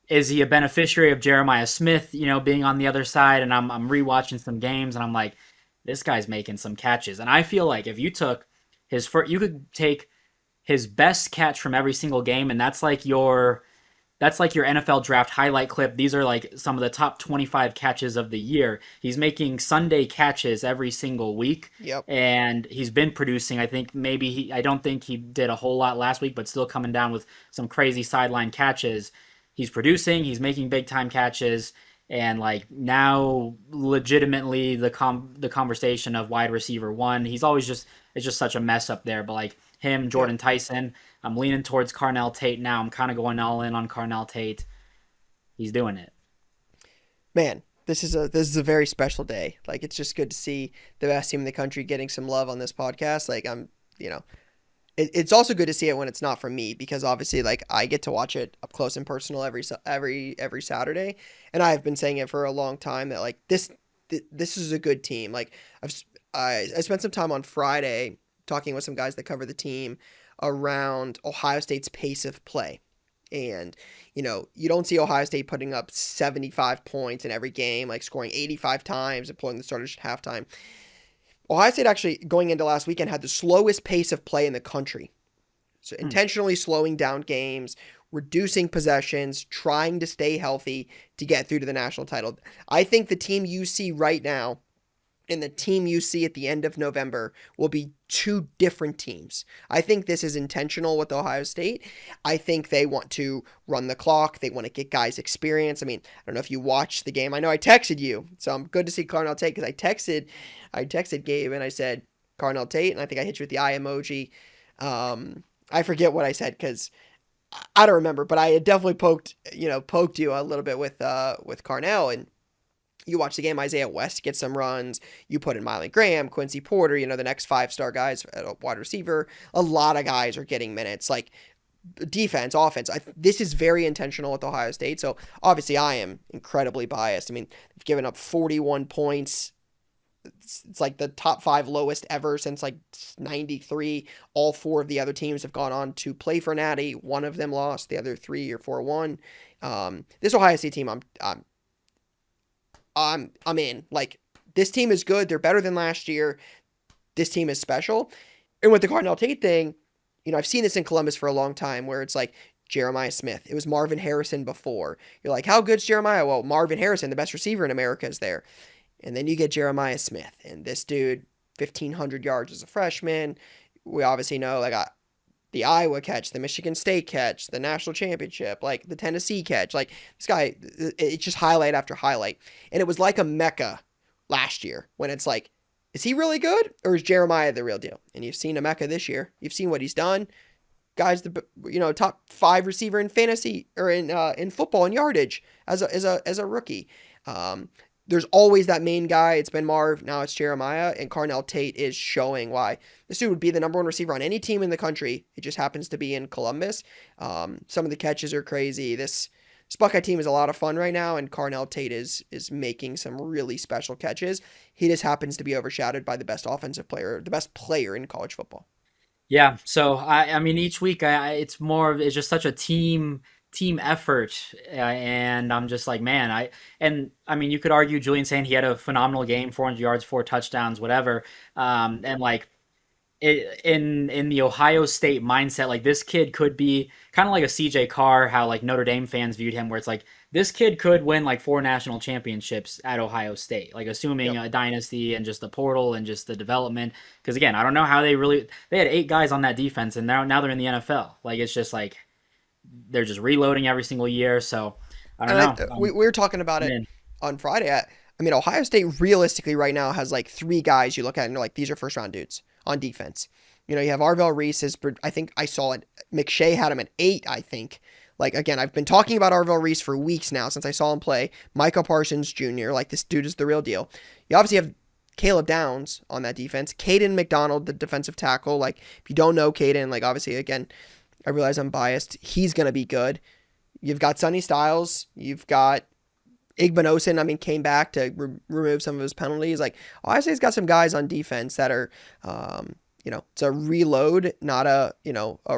Speaker 2: is he a beneficiary of Jeremiah Smith, being on the other side? And I'm rewatching some games and I'm like, this guy's making some catches. And I feel like if you took his first, you could take his best catch from every single game, and that's like your NFL draft highlight clip. These are like some of the top 25 catches of the year. He's making Sunday catches every single week,
Speaker 1: Yep.
Speaker 2: and he's been producing. I don't think he did a whole lot last week, but still coming down with some crazy sideline catches. He's producing, he's making big time catches, and like now legitimately the conversation of wide receiver one. He's always just it's just such a mess up there, but like him,
Speaker 1: Yep.
Speaker 2: Jordan Tyson, I'm leaning towards Carnell Tate now. I'm kind of going all in on Carnell Tate. He's doing it.
Speaker 1: Man, this is a very special day. Like, it's just good to see the best team in the country getting some love on this podcast. Like, you know, it's also good to see it when it's not from me, because obviously, like, I get to watch it up close and personal every Saturday, and I've been saying it for a long time that, like, this is a good team. Like, I spent some time on Friday talking with some guys that cover the team around Ohio State's pace of play. And, you don't see Ohio State putting up 75 points in every game, like scoring 85 times and pulling the starters at halftime. Ohio State actually, going into last weekend, had the slowest pace of play in the country. So
Speaker 2: Hmm.
Speaker 1: intentionally slowing down games, reducing possessions, trying to stay healthy to get through to the national title. I think the team you see right now and the team you see at the end of November will be two different teams. I think this is intentional with Ohio State. I think they want to run the clock. They want to get guys experience. I mean, I don't know if you watched the game. I know I texted you, so I'm good to see Carnell Tate, because I texted Gabe and I said Carnell Tate, and I think I hit you with the eye emoji. I forget what I said because I don't remember, but I had definitely poked you a little bit with Carnell. And you watch the game, Isaiah West gets some runs. You put in Miley Graham, Quincy Porter, the next 5-star guys at a wide receiver. A lot of guys are getting minutes. Like, defense, offense. This is very intentional with Ohio State. So obviously I am incredibly biased. I mean, they've given up 41 points. It's like the top 5 lowest ever since like 93. All 4 of the other teams have gone on to play for Natty. One of them lost. The other 3 or 4 won. This Ohio State team, I'm in. Like, this team is good. They're better than last year. This team is special. And with the Carnell Tate thing, I've seen this in Columbus for a long time, where it's like Jeremiah Smith. It was Marvin Harrison before. You're like, how good's Jeremiah? Well, Marvin Harrison, the best receiver in America, is there. And then you get Jeremiah Smith, and this dude, 1,500 yards as a freshman. We obviously know, like, the Iowa catch, the Michigan State catch, the national championship, like the Tennessee catch. Like, this guy, it's just highlight after highlight. And it was like a mecca last year, when it's like, is he really good, or is Jeremiah the real deal? And you've seen a mecca this year. You've seen what he's done. Guy's the top 5 receiver in fantasy, or in football in yardage as a rookie. there's always that main guy. It's been Marv, now it's Jeremiah, and Carnell Tate is showing why this dude would be the number one receiver on any team in the country. It just happens to be in Columbus. Some of the catches are crazy. This Buckeye team is a lot of fun right now, and Carnell Tate is making some really special catches. He just happens to be overshadowed by the best offensive player, the best player in college football.
Speaker 2: Yeah, so I mean, each week it's more of it's just such a team effort, and I'm just like, man, and I mean, you could argue Julian saying he had a phenomenal game, 400 yards, 4 touchdowns, whatever, and like in the Ohio State mindset, like this kid could be kind of like a CJ Carr, how like Notre Dame fans viewed him, where it's like this kid could win like 4 national championships at Ohio State, like assuming
Speaker 1: Yep.
Speaker 2: a dynasty and just the portal and just the development. Because again, I don't know how they had 8 guys on that defense, and now they're in the NFL. Like it's just like they're just reloading every single year. So I don't
Speaker 1: And
Speaker 2: know.
Speaker 1: we were talking about
Speaker 2: I'm
Speaker 1: it
Speaker 2: in.
Speaker 1: on Friday. I mean, Ohio State realistically right now has like three guys you look at and you're like, these are first round dudes on defense. You have Arvell Reese. I think I saw it. McShay had him at 8, I think. Like, again, I've been talking about Arvell Reese for weeks now since I saw him play. Micah Parsons Jr., like, this dude is the real deal. You obviously have Caleb Downs on that defense. Caden McDonald, the defensive tackle. Like, if you don't know Caden, like, obviously, again, I realize I'm biased. He's going to be good. You've got Sonny Styles. You've got Igbinosin, I mean, came back to remove some of his penalties. Like, obviously, he's got some guys on defense that are, it's a reload, not a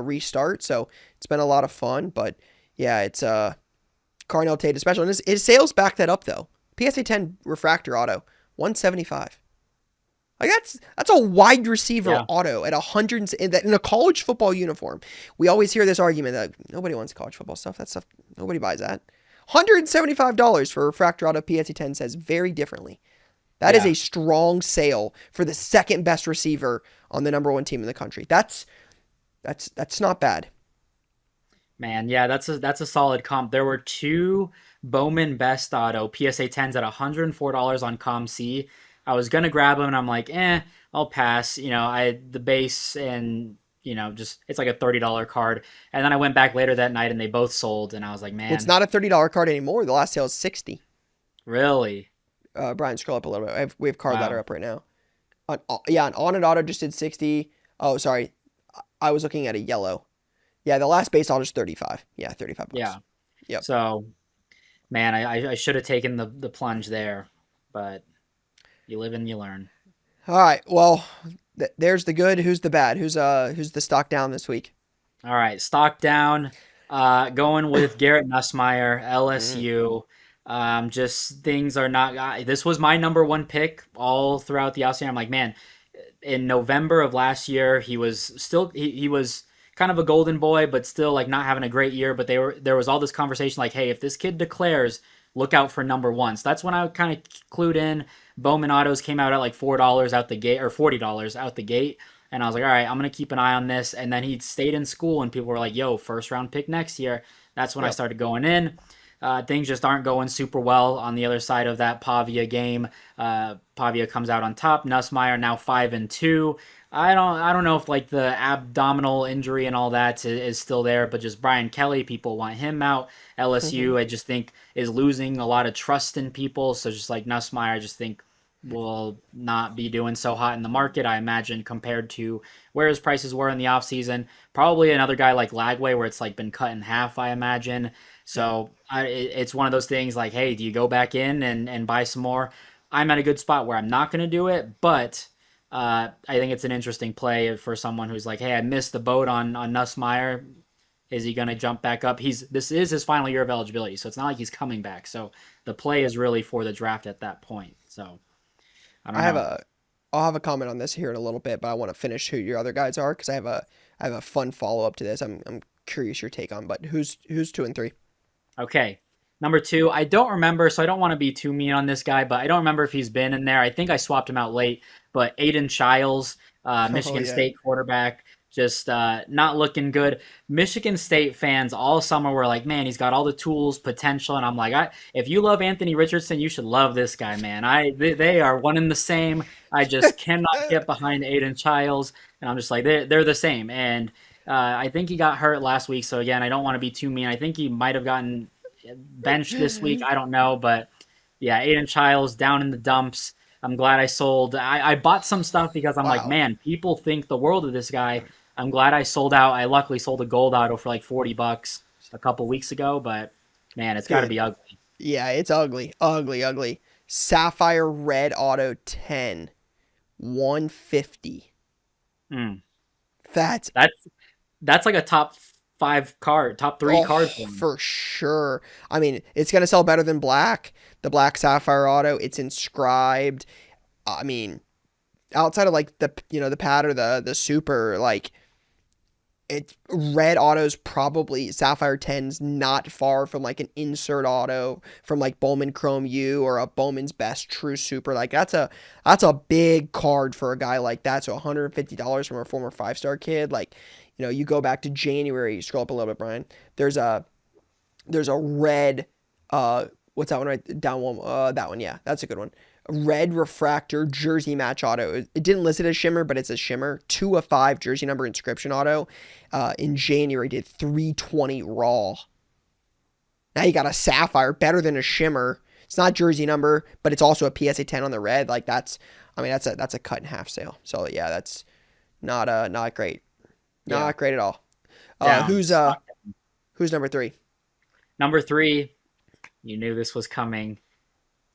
Speaker 1: restart. So it's been a lot of fun. But yeah, it's Carnell Tate, especially. And his sales back that up, though. PSA 10 refractor auto, 175. Like that's a wide receiver
Speaker 2: Yeah.
Speaker 1: auto at 100 in a college football uniform. We always hear this argument that nobody wants college football stuff. That stuff nobody buys that. $175 for a refractor auto PSA 10 says very differently. That is
Speaker 2: Yeah.
Speaker 1: a strong sale for the second best receiver on the number one team in the country. That's not bad.
Speaker 2: Man, yeah, that's a solid comp. There were two Bowman Best Auto PSA 10s at $104 on ComC. I was gonna grab them, and I'm like, I'll pass. The base and just it's like a $30 card. And then I went back later that night, and they both sold, and I was like,
Speaker 1: Well, it's
Speaker 2: man,
Speaker 1: not a $30 card anymore. The last sale is 60.
Speaker 2: really?
Speaker 1: Brian, scroll up a little bit. We have card ladder
Speaker 2: Wow.
Speaker 1: up right now. Yeah, an on and auto just did 60. Oh, sorry. I was looking at a yellow. Yeah, the last base auto is 35. Yeah, 35 bucks.
Speaker 2: Yeah.
Speaker 1: Yep.
Speaker 2: So, man, I should have taken the plunge there, but you live and you learn.
Speaker 1: All right. Well, there's the good. Who's the bad? Who's the stock down this week?
Speaker 2: All right, stock down. Going with Garrett Nussmeier,
Speaker 1: Mm,
Speaker 2: LSU. Just things are not. This was my number one pick all throughout the offseason. I'm like, man, in November of last year, he was still he was kind of a golden boy, but still like not having a great year. But there was all this conversation like, hey, if this kid declares, look out for number one. So that's when I kind of clued in. Bowman Autos came out at like $4 out the gate or $40 out the gate. And I was like, all right, I'm gonna keep an eye on this. And then he stayed in school, and people were like, "Yo, first round pick next year." That's when I
Speaker 1: yep.
Speaker 2: started going in. Things just aren't going super well on the other side of that Pavia game. Pavia comes out on top. Nussmeier now 5-2. I don't know if like the abdominal injury and all that is still there, but just Brian Kelly, people want him out. LSU, I just think is losing a lot of trust in people. So just like Nussmeier, I just think will not be doing so hot in the market, I imagine, compared to where his prices were in the offseason. Probably another guy like Lagway, where it's like been cut in half, I imagine.
Speaker 1: Yep.
Speaker 2: So it's one of those things like, hey, do you go back in and buy some more? I'm at a good spot where I'm not going to do it, but I think it's an interesting play for someone who's like, hey, I missed the boat on Nussmeier. Is he going to jump back up? This is his final year of eligibility, so it's not like he's coming back. So the play is really for the draft at that point. So I
Speaker 1: I
Speaker 2: don't
Speaker 1: have
Speaker 2: know.
Speaker 1: a I'll have a comment on this here in a little bit, but I want to finish who your other guys are because I have a fun follow up to this. I'm curious your take on, but who's 2 and 3?
Speaker 2: Okay. Number two, I don't remember, so I don't want to be too mean on this guy, but I don't remember if he's been in there. I think I swapped him out late, but Aiden Childs,
Speaker 1: Oh
Speaker 2: Michigan
Speaker 1: yeah.
Speaker 2: State quarterback, just not looking good. Michigan State fans all summer were like, man, he's got all the tools, potential, and I'm like, if you love Anthony Richardson, you should love this guy, man. They are one and the same. I just cannot get behind Aiden Childs, and I'm just like, they're the same. And I think he got hurt last week, so again, I don't want to be too mean. I think he might have gotten benched this week. I don't know, but Yeah, Aiden Childs down in the dumps. I'm glad I sold. I bought some stuff because I'm like,
Speaker 1: Wow.
Speaker 2: man, people think the world of this guy. I'm glad I sold out. I luckily sold a gold auto for like $40 a couple weeks ago, but man, it's got to
Speaker 1: Dude,
Speaker 2: be ugly.
Speaker 1: yeah, it's ugly. Ugly, ugly. Sapphire red auto 10, 150.
Speaker 2: Mm.
Speaker 1: That's
Speaker 2: That's that's like a top five card, top three
Speaker 1: oh
Speaker 2: card for him.
Speaker 1: for sure. I mean, it's gonna sell better than black. The black sapphire auto, it's inscribed. I mean, outside of like the the pad or the super, like it red autos probably sapphire 10's not far from like an insert auto from like Bowman Chrome U or a Bowman's Best True Super. Like that's a big card for a guy like that. So $150 from a former 5-star kid. Like, you go back to January, you scroll up a little bit, Brian. There's a red what's that one right down one, that one, yeah, that's a good one. Red refractor jersey match auto. It didn't list it as shimmer, but it's a shimmer. 2 of 5 jersey number inscription auto. In January did 320 raw. Now you got a sapphire, better than a shimmer. It's not jersey number, but it's also a PSA 10 on the red. Like I mean, that's a cut in half sale. So yeah, that's not great,
Speaker 2: Yeah,
Speaker 1: not great at all. Uh,
Speaker 2: down.
Speaker 1: who's uh
Speaker 2: Stock down.
Speaker 1: who's number 3?
Speaker 2: Number three, you knew this was coming.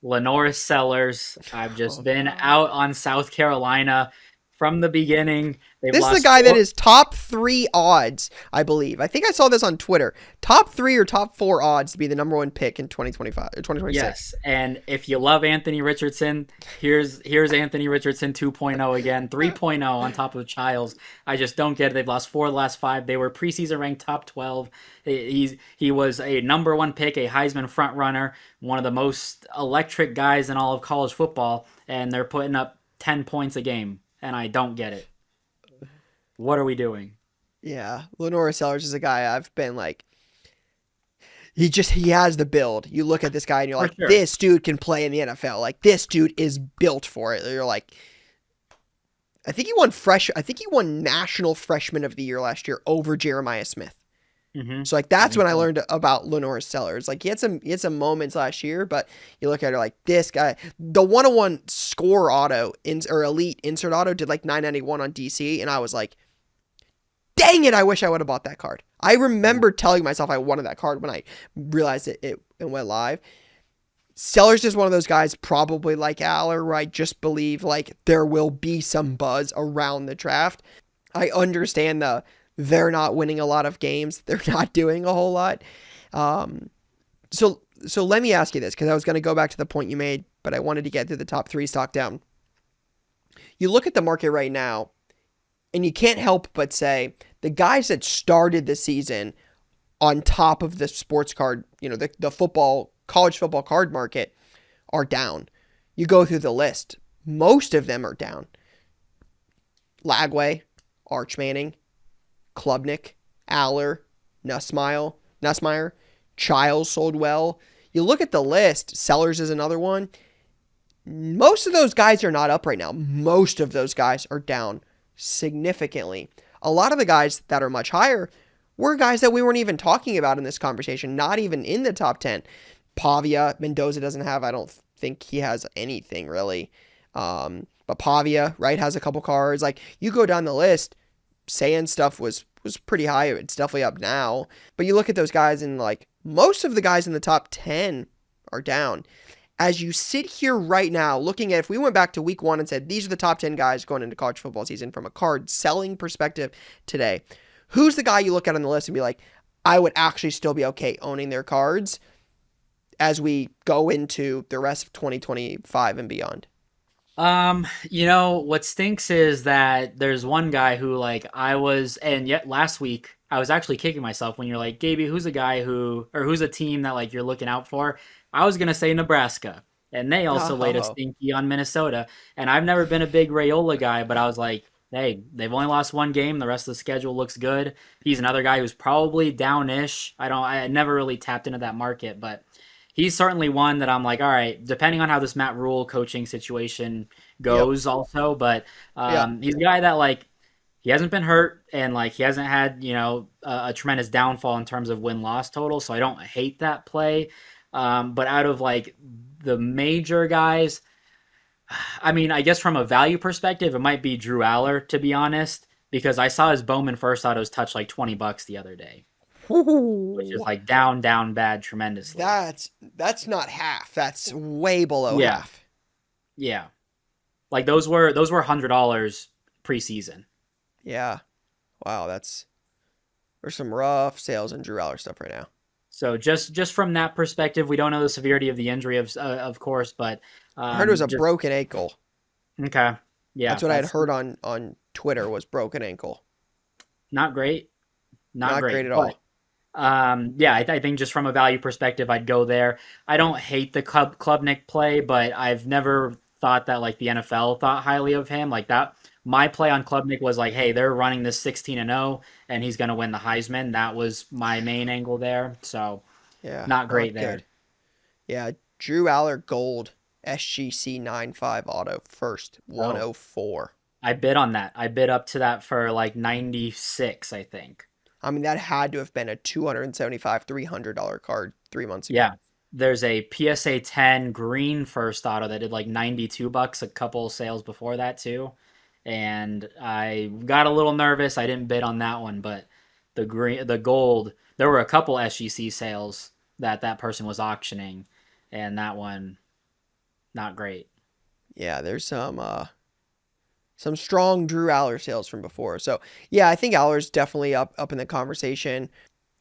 Speaker 2: Lenore Sellers. I've just
Speaker 1: Oh
Speaker 2: been out
Speaker 1: no.
Speaker 2: on South Carolina from the beginning. They've
Speaker 1: This is a
Speaker 2: lost
Speaker 1: guy that
Speaker 2: four.
Speaker 1: is top 3 odds, I believe. I think I saw this on Twitter. Top 3 or top 4 odds to be the number 1 pick in 2025 or 2026.
Speaker 2: Yes, and if you love Anthony Richardson, here's Anthony Richardson 2.0 again, 3.0 on top of Childs. I just don't get it. They've lost 4 of the last 5. They were preseason ranked top 12. He was a number 1 pick, a Heisman front runner, one of the most electric guys in all of college football, and they're putting up 10 points a game, and I don't get it. What are we doing?
Speaker 1: Yeah, Lenora Sellers is a guy I've been like, he has the build. You look at this guy and you're
Speaker 2: For
Speaker 1: like,
Speaker 2: sure.
Speaker 1: this dude can play in the NFL. Like this dude is built for it. You're like, I think he won National Freshman of the Year last year over Jeremiah Smith.
Speaker 2: Mm-hmm.
Speaker 1: So like
Speaker 2: I
Speaker 1: that's
Speaker 2: think
Speaker 1: when I
Speaker 2: so.
Speaker 1: learned about Lenore Sellers. Like he had some moments last year, but you look at her like this guy, the 101 score auto or elite insert auto did like 991 on DC, and I was like, dang it, I wish I would have bought that card. I remember telling myself I wanted that card when I realized it went live. Sellers is one of those guys, probably like Aller, where I just believe like there will be some buzz around the draft. I understand they're not winning a lot of games. They're not doing a whole lot. Um, so let me ask you this, because I was going to go back to the point you made, but I wanted to get to the top 3 stock down. You look at the market right now, and you can't help but say the guys that started the season on top of the sports card, the college football card market are down. You go through the list, most of them are down. Lagway, Arch Manning, Klubnik, Aller, Nussmeyer, Childs sold well. You look at the list, Sellers is another one. Most of those guys are not up right now. Most of those guys are down significantly. A lot of the guys that are much higher were guys that we weren't even talking about in this conversation, not even in the top 10. Pavia, Mendoza doesn't have, I don't think he has anything really. But Pavia, right, has a couple cards. Like, you go down the list, saying stuff was pretty high. It's definitely up now. But you look at those guys, and like most of the guys in the top 10 are down. As you sit here right now, looking at, if we went back to week 1 and said these are the top 10 guys going into college football season from a card selling perspective today, who's the guy you look at on the list and be like, I would actually still be okay owning their cards as we go into the rest of 2025 and beyond?
Speaker 2: What stinks is that there's one guy who like I was, and yet last week I was actually kicking myself when you're like, Gaby, who's a guy who, or who's a team that like you're looking out for? I was gonna say Nebraska, and they also laid a
Speaker 1: Oh,
Speaker 2: stinky on Minnesota. And I've never been a big Rayola guy, but I was like, hey, they've only lost one game. The rest of the schedule looks good. He's another guy who's probably downish. I never really tapped into that market, but he's certainly one that I'm like, all right, depending on how this Matt Rule coaching situation
Speaker 1: yep,
Speaker 2: goes also, but
Speaker 1: yep,
Speaker 2: he's a guy that like he hasn't been hurt and like he hasn't had a tremendous downfall in terms of win loss total, so I don't hate that play. But out of like the major guys, I mean, I guess from a value perspective, it might be Drew Aller, to be honest, because I saw his Bowman first autos touch like $20 the other day, which is
Speaker 1: Ooh,
Speaker 2: like down, down bad tremendously.
Speaker 1: that's not half. That's way below
Speaker 2: Yeah,
Speaker 1: half.
Speaker 2: yeah. Like those were $100 preseason.
Speaker 1: Yeah. Wow, there's some rough sales in Drew Aller stuff right now.
Speaker 2: So just from that perspective, we don't know the severity of the injury of course, but
Speaker 1: I heard it was a
Speaker 2: just
Speaker 1: broken ankle.
Speaker 2: okay. Yeah,
Speaker 1: That's what I had
Speaker 2: that's
Speaker 1: heard on Twitter was broken ankle.
Speaker 2: not great. Not
Speaker 1: Not
Speaker 2: great.
Speaker 1: great at
Speaker 2: But
Speaker 1: all.
Speaker 2: yeah, I think just from a value perspective, I'd go there. I don't hate the Klubnik play, but I've never thought that like the NFL thought highly of him. Like that, my play on Klubnik was like, hey, they're running this 16-0, and he's gonna win the Heisman. That was my main angle there. So
Speaker 1: Yeah,
Speaker 2: not great
Speaker 1: not
Speaker 2: there.
Speaker 1: good. Yeah, Drew Aller Gold SGC 95 auto first
Speaker 2: Oh,
Speaker 1: 104.
Speaker 2: I bid on that. I bid up to that for like 96, I think.
Speaker 1: I mean, that had to have been a 275 $300 card 3 months ago.
Speaker 2: Yeah. There's a PSA 10 green first auto that did like $92 a couple sales before that too. And I got a little nervous. I didn't bid on that one, but the gold, there were a couple SGC sales that person was auctioning, and that one not great.
Speaker 1: Yeah, there's some strong Drew Aller sales from before. So yeah, I think Aller's definitely up in the conversation.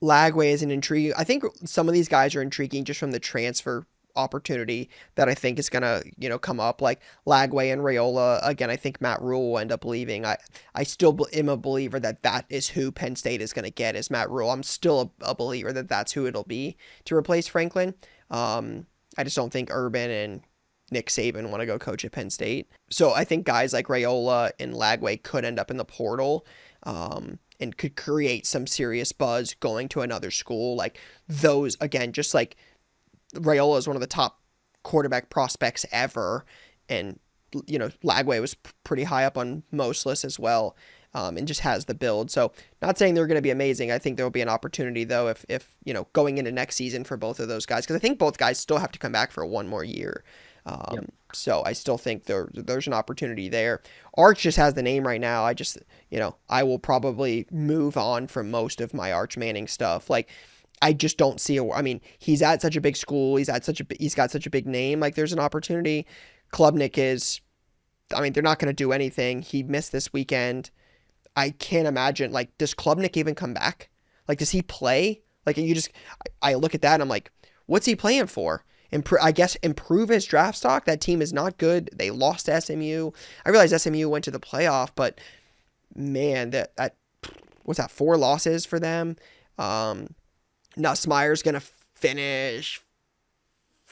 Speaker 1: Lagway is an intrigue. I think some of these guys are intriguing just from the transfer opportunity that I think is gonna come up. Like Lagway and Rayola again. I think Matt Rule will end up leaving. I still am a believer that that is who Penn State is gonna get is Matt Rule. I'm still a believer that that's who it'll be to replace Franklin. I just don't think Urban and Nick Saban want to go coach at Penn State. So I think guys like Rayola and Lagway could end up in the portal and could create some serious buzz going to another school. Like those, again, just like Rayola is one of the top quarterback prospects ever. And, Lagway was pretty high up on most lists as well. And just has the build. So not saying they're going to be amazing. I think there will be an opportunity though if going into next season for both of those guys because I think both guys still have to come back for one more year.
Speaker 2: Yep.
Speaker 1: So I still think there's an opportunity there. Arch just has the name right now. I will probably move on from most of my Arch Manning stuff. Like I just don't see I mean, he's at such a big school. He's got such a big name. Like there's an opportunity. Klubnik is. I mean, they're not going to do anything. He missed this weekend. I can't imagine. Like, does Klubnik even come back? Like, does he play? Like, I look at that and I'm like, what's he playing for? I guess improve his draft stock. That team is not good. They lost to SMU. I realize SMU went to the playoff, but man, that was that 4 losses for them. Nussmeier's gonna finish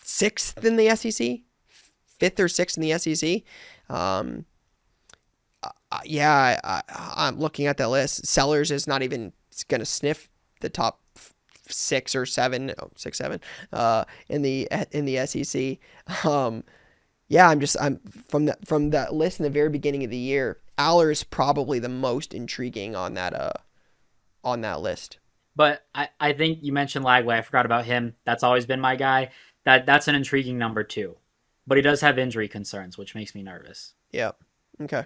Speaker 1: 6th in the SEC, 5th or 6th in the SEC. Um, yeah, I'm looking at the list. Sellers is not even going to sniff the top 6 or 7, no, 6, 7, in the SEC. Yeah, I'm from that list in the very beginning of the year. Aller is probably the most intriguing on that list.
Speaker 2: But I think you mentioned Lagway. I forgot about him. That's always been my guy. That's an intriguing number two. But he does have injury concerns, which makes me nervous.
Speaker 1: Yeah. Okay.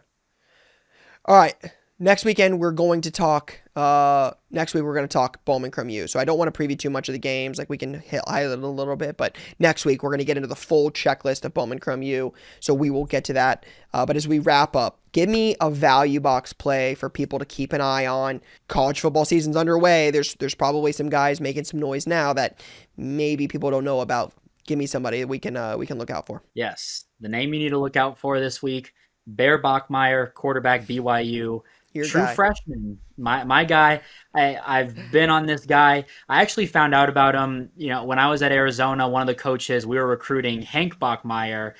Speaker 1: All right. Next weekend we're going to talk. Next week we're going to talk Bowman Chrome U. So I don't want to preview too much of the games. Like we can highlight it a little bit, but next week we're going to get into the full checklist of Bowman Chrome U. So we will get to that. But as we wrap up, give me a value box play for people to keep an eye on. College football season's underway. There's probably some guys making some noise now that maybe people don't know about. Give me somebody that we can look out for.
Speaker 2: Yes, the name you need to look out for this week: Bear Bachmeyer, quarterback BYU.
Speaker 1: Your
Speaker 2: True
Speaker 1: guy.
Speaker 2: freshman, my guy. I've been on this guy. I actually found out about him. When I was at Arizona, one of the coaches we were recruiting, Hank Bachmeyer,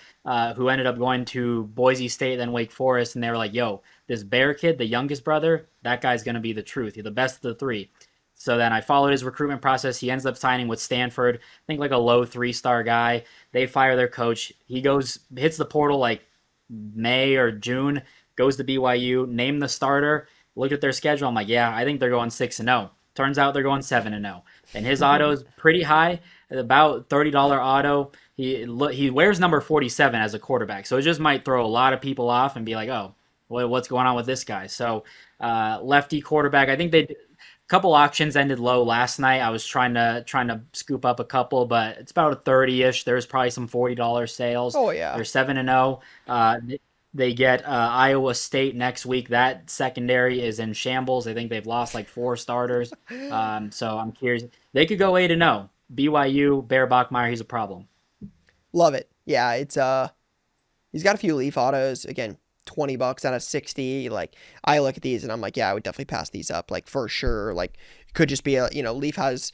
Speaker 2: who ended up going to Boise State, then Wake Forest, and they were like, "Yo, this Bear kid, the youngest brother, that guy's gonna be the truth. He's the best of the three." So then I followed his recruitment process. He ends up signing with Stanford. I think like a low 3-star guy. They fire their coach. He hits the portal like May or June, goes to BYU, named the starter, looked at their schedule. I'm like, yeah, I think they're going 6-0. Turns out they're going 7-0. And his auto is pretty high, about $30 auto. he wears number 47 as a quarterback, so it just might throw a lot of people off and be like, oh, what's going on with this guy? So lefty quarterback. I think they a couple auctions ended low last night. I was trying to scoop up a couple, but it's about a 30-ish. There's probably some $40 sales.
Speaker 1: Oh yeah.
Speaker 2: They're 7-0. They get Iowa State next week. That secondary is in shambles. I think they've lost like 4 starters. So I'm curious. They could go 8-0. BYU, Bear Bachmeyer, he's a problem.
Speaker 1: Love it. Yeah, it's he's got a few Leaf autos. Again, $20 out of 60. Like, I look at these and I'm like, yeah, I would definitely pass these up, like, for sure. Like, it could just be Leaf's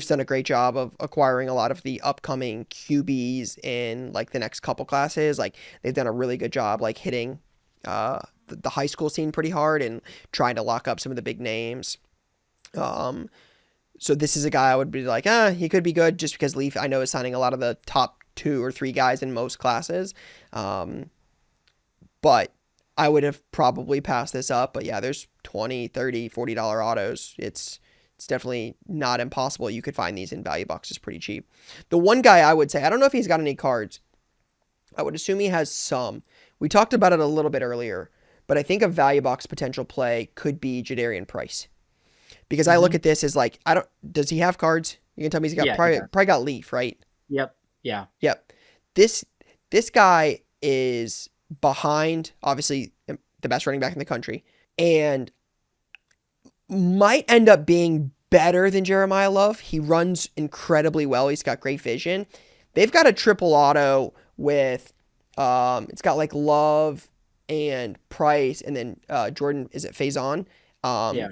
Speaker 1: done a great job of acquiring a lot of the upcoming QBs in like the next couple classes. Like, they've done a really good job like hitting the high school scene pretty hard and trying to lock up some of the big names. So this is a guy I would be like, he could be good, just because Leaf, I know, is signing a lot of the top 2 or 3 guys in most classes. But I would have probably passed this up. But yeah, there's 20, 30, $40 autos. It's definitely not impossible. You could find these in value boxes pretty cheap. The one guy I would say, I don't know if he's got any cards. I would assume he has some. We talked about it a little bit earlier, but I think a value box potential play could be Jadarian Price. Because I look at this as like, does he have cards? You can tell me he's got probably got Leaf, right?
Speaker 2: Yep. Yeah.
Speaker 1: Yep. This guy is behind, obviously, the best running back in the country, and might end up being better than Jeremiah Love. He runs incredibly well. He's got great vision. They've got a triple auto with, it's got like Love and Price, and then Jordan, is it Faison?
Speaker 2: Yeah.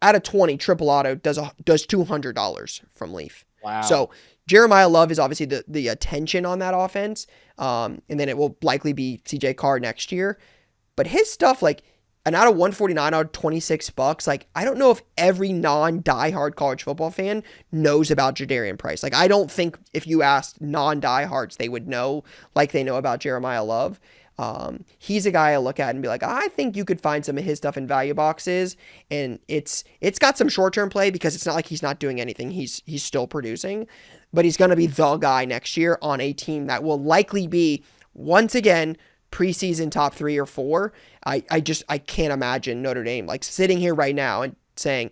Speaker 1: Out of 20, triple auto does $200 from Leaf.
Speaker 2: Wow.
Speaker 1: So Jeremiah Love is obviously the attention on that offense. And then it will likely be CJ Carr next year. But his stuff, like, an out of 149 out of $26, like, I don't know if every non-diehard college football fan knows about Jadarian Price. Like, I don't think if you asked non-diehards, they would know like they know about Jeremiah Love. He's a guy I look at and be like, I think you could find some of his stuff in value boxes, and it's got some short-term play because it's not like he's not doing anything. He's still producing, but he's going to be the guy next year on a team that will likely be, once again, preseason top 3 or 4. I can't imagine Notre Dame like sitting here right now and saying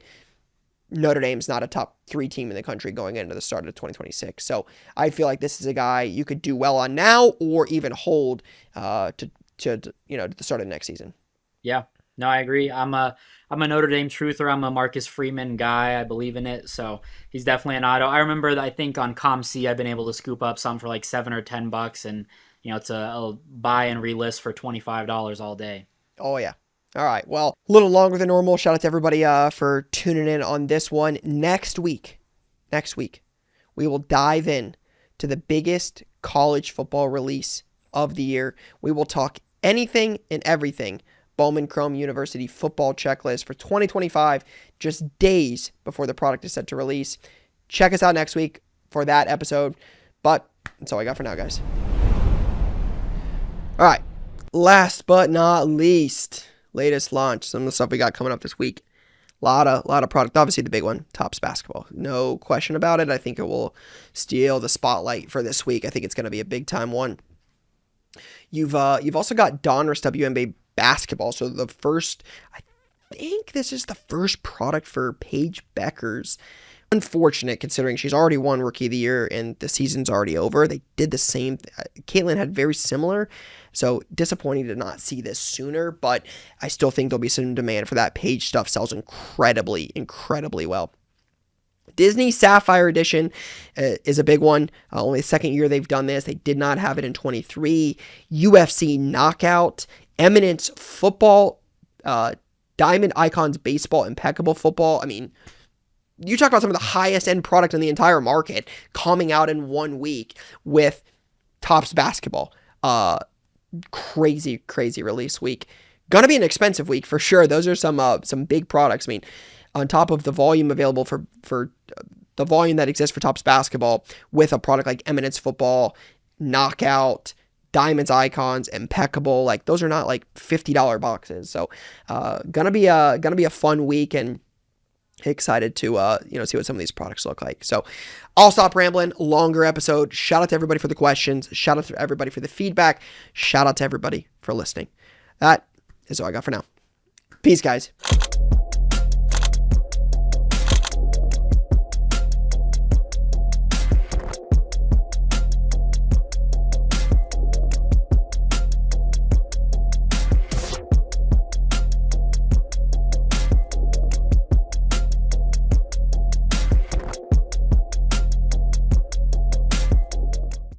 Speaker 1: Notre Dame's not a top 3 team in the country going into the start of 2026. So I feel like this is a guy you could do well on now, or even hold to the start of next season.
Speaker 2: Yeah, no, I agree. I'm a Notre Dame truther. I'm a Marcus Freeman guy. I believe in it. So he's definitely an auto. I remember that I think on ComC I've been able to scoop up some for like $7 or $10, and it's a buy and relist for $25 all day.
Speaker 1: Oh yeah. All right. Well, a little longer than normal. Shout out to everybody for tuning in on this one. Next week, we will dive in to the biggest college football release of the year. We will talk anything and everything Bowman Chrome University football checklist for 2025, just days before the product is set to release. Check us out next week for that episode. But that's all I got for now, guys. All right. Last but not least, latest launch, some of the stuff we got coming up this week. A lot of product. Obviously, the big one, Topps Basketball. No question about it. I think it will steal the spotlight for this week. I think it's going to be a big time one. You've also got Donruss WNBA Basketball. So I think this is the first product for Paige Beckers. Unfortunate, considering she's already won Rookie of the Year and the season's already over. They did the same. Caitlin had very similar, so disappointing to not see this sooner, but I still think there'll be some demand for that. Paige stuff sells incredibly well. Disney Sapphire Edition is a big one. Only the second year they've done this. They did not have it in 23. UFC Knockout, Eminence Football, Diamond Icons Baseball, Impeccable Football. I mean, you talk about some of the highest end product in the entire market coming out in 1 week with Topps Basketball. Crazy release week. Gonna be an expensive week for sure. Those are some big products. I mean, on top of the volume available for the volume that exists for Topps Basketball, with a product like Eminence Football, Knockout, Diamonds Icons, Impeccable, like those are not like $50 boxes. So gonna be a fun week, and excited to see what some of these products look like. So I'll stop rambling. Longer episode. Shout out to everybody for the questions. Shout out to everybody for the feedback. Shout out to everybody for listening. That is all I got for now. Peace, guys.